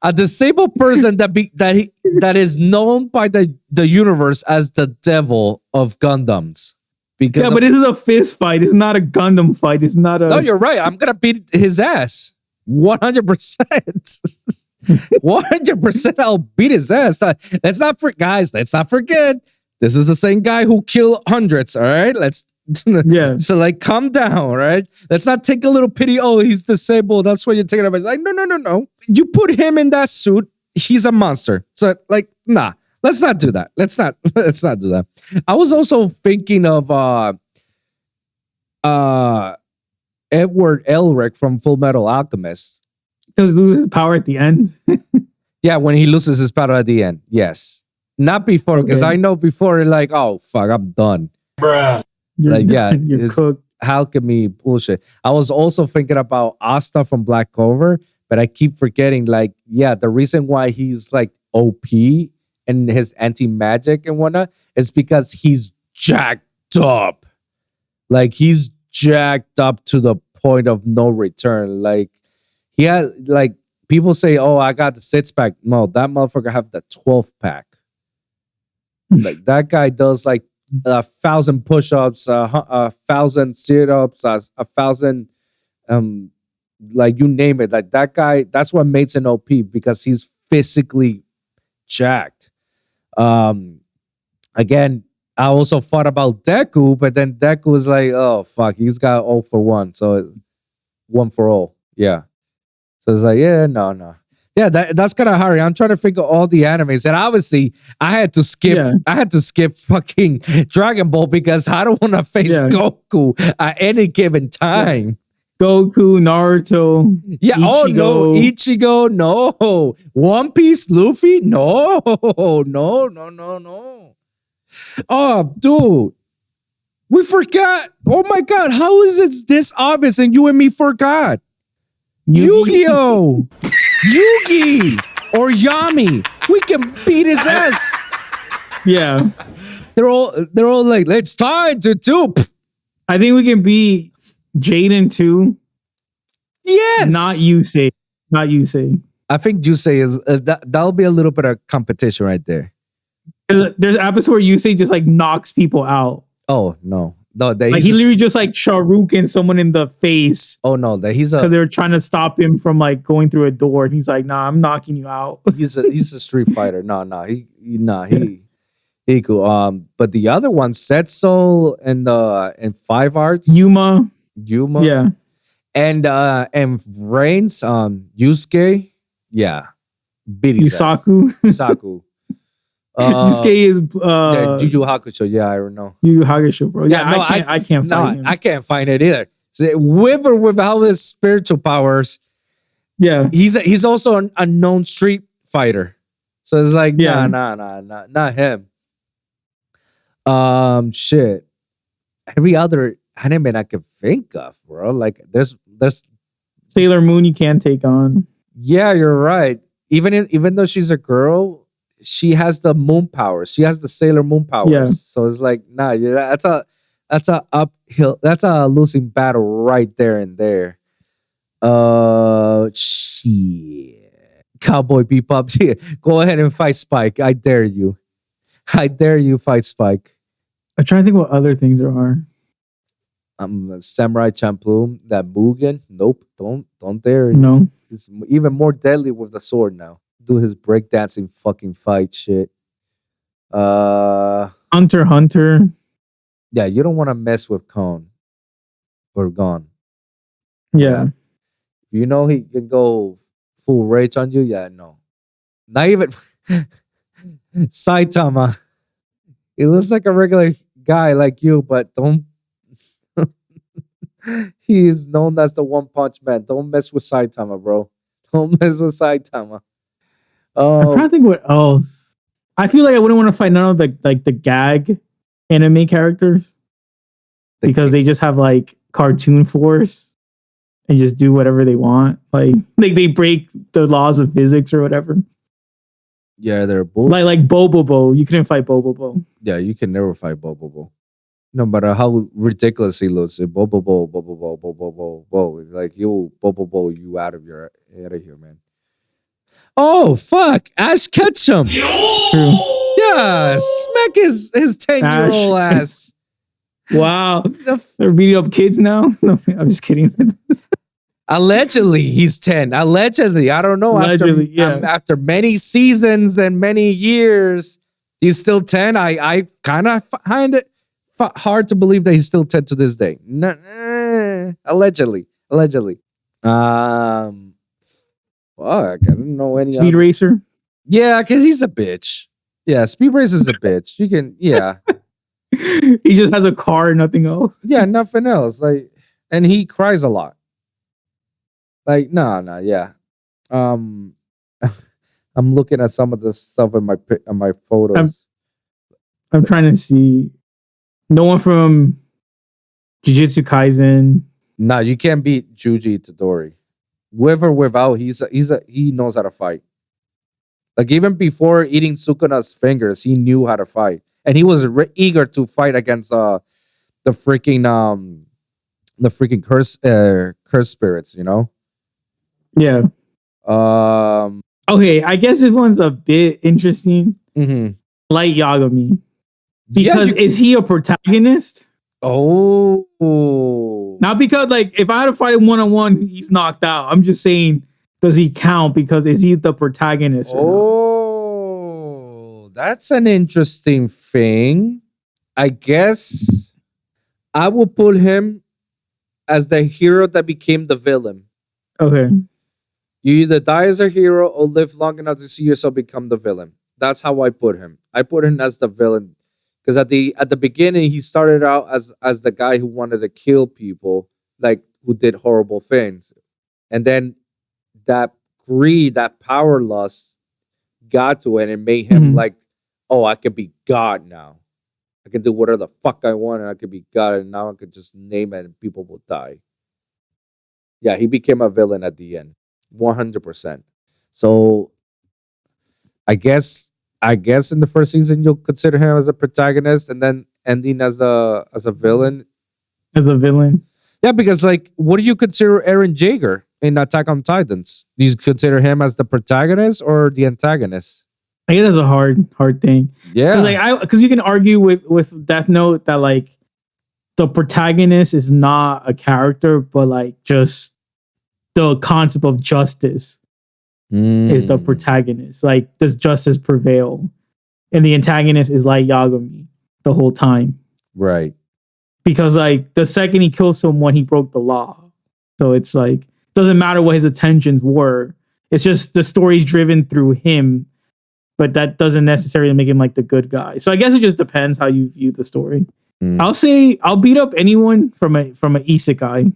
A disabled person that is known by the universe as the devil of Gundams. Because but this is a fist fight. It's not a Gundam fight. It's not a. No, you're right. I'm gonna beat his ass. 100%. 100%. I'll beat his ass. Let's not forget. This is the same guy who killed hundreds. All right. Yeah. So like, calm down. Right. Let's not take a little pity. Oh, he's disabled. That's what you're taking about. Like, no. You put him in that suit. He's a monster. So like, nah. Let's not do that. Let's not do that. I was also thinking of Edward Elric from Full Metal Alchemist. Does he lose his power at the end? Yeah, when he loses his power at the end. Yes. Not before, because I know before, like, oh, fuck, I'm done. Bruh. You're cooked. Alchemy bullshit. I was also thinking about Asta from Black Clover, but I keep forgetting, like, yeah, the reason why he's, like, OP and his anti-magic and whatnot is because he's jacked up. Like, he's jacked up to the point of no return. Like, he had, like, people say, oh, I got the 6-pack. No, that motherfucker have the 12-pack. Like, that guy does, like, 1,000 push-ups, 1,000 sit-ups, 1,000, like, you name it. Like, that guy, that's what makes an OP, because he's physically jacked. Again, I also thought about Deku, but then Deku was like, oh, fuck, he's got all for one. So 1 for all. Yeah. So it's like, yeah, no. Yeah, that's kind of hard. I'm trying to think of all the animes. And obviously, I had to skip fucking Dragon Ball because I don't want to face Goku at any given time. Yeah. Goku, Naruto. Yeah. Ichigo. Oh no, Ichigo. No. One Piece, Luffy. No. Oh, dude, we forgot. Oh my god, how is it this obvious and you and me forgot? Yu-Gi-Oh, Yugi or Yami. We can beat his ass. Yeah. They're all like, it's time to do. I think we can beat Jaden too. Yes. Not Yusei. I think Yusei is that'll be a little bit of competition right there. There's an episode where Yusei just like knocks people out. Oh no. Like he literally just like Sharuken someone in the face. Oh no, that he's because they were trying to stop him from like going through a door, and he's like, "Nah, I'm knocking you out." he's a street fighter. He cool. But the other one, Setsu and Five Arts, Yuma, yeah, and Reigns, Yusuke, yeah, Yusaku. Yusuke is Yu Yu Hakusho. Yeah, I don't know. Yu Yu Hakusho, bro. Yeah, no, I can't find him. I can't find it either. So with or without his spiritual powers, yeah, he's also an unknown street fighter. So it's like, not him. Shit. Every other anime I can think of, bro. Like there's Sailor Moon you can't take on. Yeah, you're right. Even though she's a girl, she has the moon powers. She has the Sailor Moon powers. Yeah. So it's like, nah, that's a uphill. That's a losing battle right there and there. Shit. Cowboy Bebop. Yeah. Go ahead and fight Spike. I dare you. Fight Spike. I'm trying to think what other things there are. Samurai Champloo, that Mugen. Nope, don't dare. No. It's even more deadly with the sword now. Do his breakdancing fucking fight shit. Hunter Hunter. Yeah, you don't want to mess with Kon or Gon. Yeah. You know he can go full rage on you. Yeah, no. Not even Saitama. He looks like a regular guy like you, but don't. He is known as the One Punch Man. Don't mess with Saitama, bro. Don't mess with Saitama. I'm trying to think what else. I feel like I wouldn't want to fight none of the gag anime characters because they just have like cartoon force and just do whatever they want. Like they break the laws of physics or whatever. Yeah, they're bulls. Like Bobobo. You couldn't fight Bobobo. Yeah, you can never fight Bobobo. No matter how ridiculous he looks, Bobobo. Like you, Bobobo, you out of here, man. Oh fuck! Ash Ketchum. True. Yeah, smack his 10-year-old ass. Wow, they're beating up kids now. No, I'm just kidding. Allegedly, he's 10. Allegedly, I don't know. Allegedly, After many seasons and many years, he's still 10. I kind of find it hard to believe that he's still 10 to this day. Allegedly. Fuck, I don't know any Speed Racer. Yeah, because he's a bitch. Yeah, Speed Racer's a bitch. You can, yeah. He just has a car and nothing else. Yeah, nothing else. Like, and he cries a lot. Like, no, yeah. I'm looking at some of the stuff in my photos. I'm trying to see. No one from Jujutsu Kaisen. No, you can't beat Juji Itadori. With or without, he knows how to fight. Like even before eating Sukuna's fingers, he knew how to fight, and he was eager to fight against the freaking curse spirits. You know. Yeah. Okay, I guess this one's a bit interesting. Mm-hmm. Light Yagami. Because is he a protagonist? Oh. Not because, like, if I had to fight him one-on-one, he's knocked out. I'm just saying, does he count? Because is he the protagonist or not? That's an interesting thing. I guess I will put him as the hero that became the villain. Okay. You either die as a hero or live long enough to see yourself become the villain. That's how I put him. I put him as the villain. Because at the beginning, he started out as the guy who wanted to kill people, like who did horrible things. And then that greed, that power lust got to it and made him like, oh, I could be God now. I can do whatever the fuck I want and I could be God. And now I could just name it and people will die. Yeah, he became a villain at the end. 100%. So I guess in the first season you'll consider him as a protagonist and then ending as a villain. As a villain? Yeah, because like what do you consider Eren Jaeger in Attack on Titans? Do you consider him as the protagonist or the antagonist? I guess that's a hard thing. Yeah. Because you can argue with Death Note that like the protagonist is not a character, but like just the concept of justice is the protagonist. Like, does justice prevail? And the antagonist is like Yagami the whole time. Right. Because like the second he kills someone, he broke the law. So it's like, doesn't matter what his intentions were. It's just the story's driven through him, but that doesn't necessarily make him like the good guy. So I guess it just depends how you view the story. I'll say I'll beat up anyone from an isekai.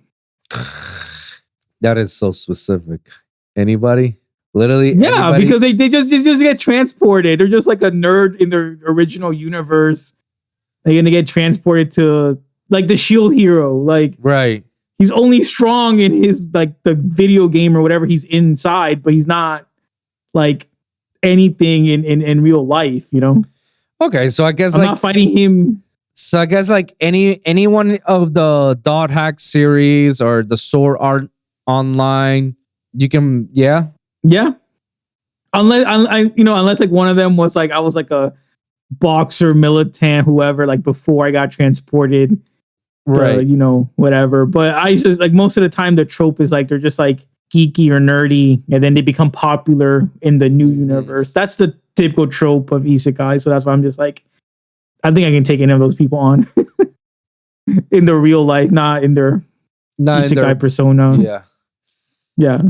That is so specific. Anybody? Literally? Yeah, anybody? because they just get transported. They're just like a nerd in their original universe. They're gonna get transported to like the Shield hero. Like, right. He's only strong in his like the video game or whatever he's inside, but he's not like anything in real life, you know? Okay, so I guess I'm not fighting him. So I guess like anyone of the Dot Hack series or the Sword Art Online, you can yeah. Unless like one of them was like I was like a boxer, militant, whoever, like before I got transported, right? Whatever. But I just like most of the time the trope is like they're just like geeky or nerdy, and then they become popular in the new universe. That's the typical trope of isekai. So that's why I'm just like, I think I can take any of those people on in their real life, not in their isekai persona. Yeah.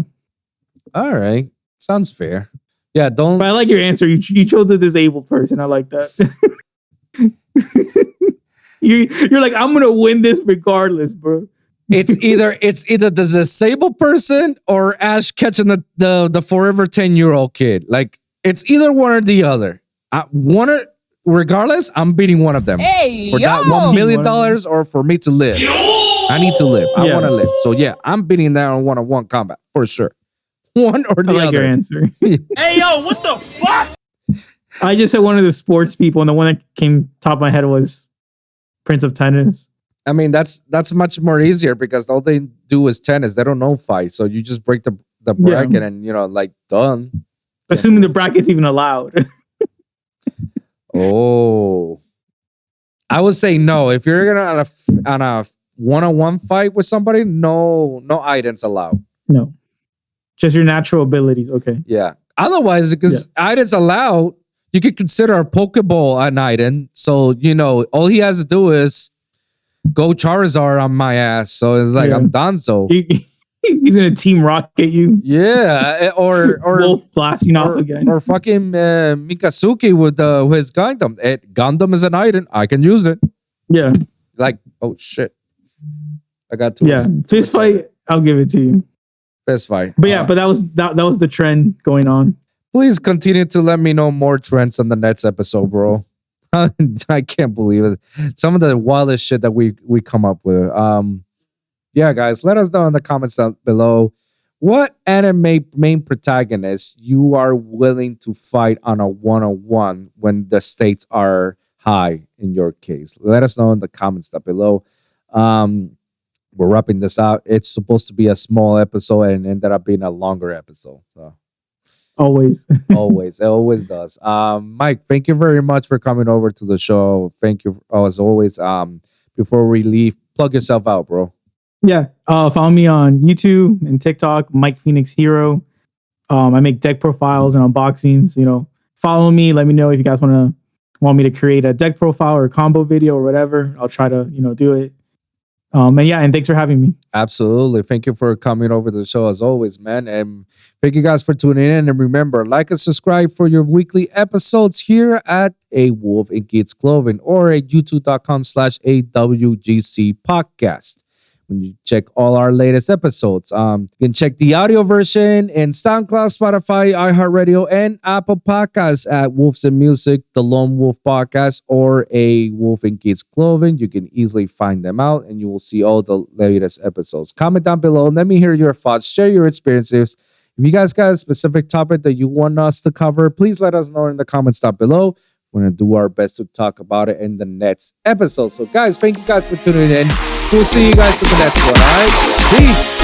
All right. Sounds fair. Yeah, don't. But I like your answer. You chose a disabled person. I like that. You're like, I'm gonna win this regardless, bro. It's either the disabled person or Ash catching the forever 10-year-old kid. Like it's either one or the other. Regardless, I'm beating one of them for that $1 million or for me to live. I need to live. I want to live. So yeah, I'm beating that on one-on-one combat for sure. One or the other. I like your answer. Hey yo, what the fuck? I just said one of the sports people, and the one that came top of my head was Prince of Tennis. I mean, that's much more easier because all they do is tennis. They don't know fight. So you just break the bracket and, like, done. Assuming the bracket's even allowed. Oh. I would say no. If you're gonna on a one-on-one fight with somebody, no items allowed. No. Just your natural abilities. Okay. Yeah. Otherwise, because items allowed, you could consider a Pokeball an item. So, all he has to do is go Charizard on my ass. So it's like, I'm done. So he's gonna Team Rocket you. Yeah. Or Wolf blasting off again. Or fucking Mikazuki with his Gundam. Gundam is an item. I can use it. Yeah. Like, oh shit. I got two. Yeah. Fist fight, I'll give it to you. Fist fight. But yeah, but that was the trend going on. Please continue to let me know more trends on the next episode, bro. I can't believe it. Some of the wildest shit that we come up with. Yeah, guys, let us know in the comments down below what anime main protagonist you are willing to fight on a one-on-one when the stakes are high in your case. Let us know in the comments down below. We're wrapping this out. It's supposed to be a small episode and ended up being a longer episode. So always. It always does. Mike, thank you very much for coming over to the show. Thank you as always. Before we leave, plug yourself out, bro. Yeah. Follow me on YouTube and TikTok, Mike Phoenix Hero. I make deck profiles and unboxings. Follow me. Let me know if you guys want me to create a deck profile or a combo video or whatever. I'll try to, do it. And thanks for having me. Absolutely. Thank you for coming over to the show as always, man. And thank you guys for tuning in. And remember, like and subscribe for your weekly episodes here at A Wolf in Geek's Clothing or at youtube.com/AWGC podcast. When you check all our latest episodes, you can check the audio version in SoundCloud, Spotify, iHeartRadio, and Apple Podcasts at Wolves and Music, the Lone Wolf Podcast, or A Wolf in Kids Clothing. You can easily find them out, and you will see all the latest episodes. Comment down below. Let me hear your thoughts. Share your experiences. If you guys got a specific topic that you want us to cover, please let us know in the comments down below. We're going to do our best to talk about it in the next episode. So, guys, thank you guys for tuning in. We'll see you guys in the next one, all right? Peace.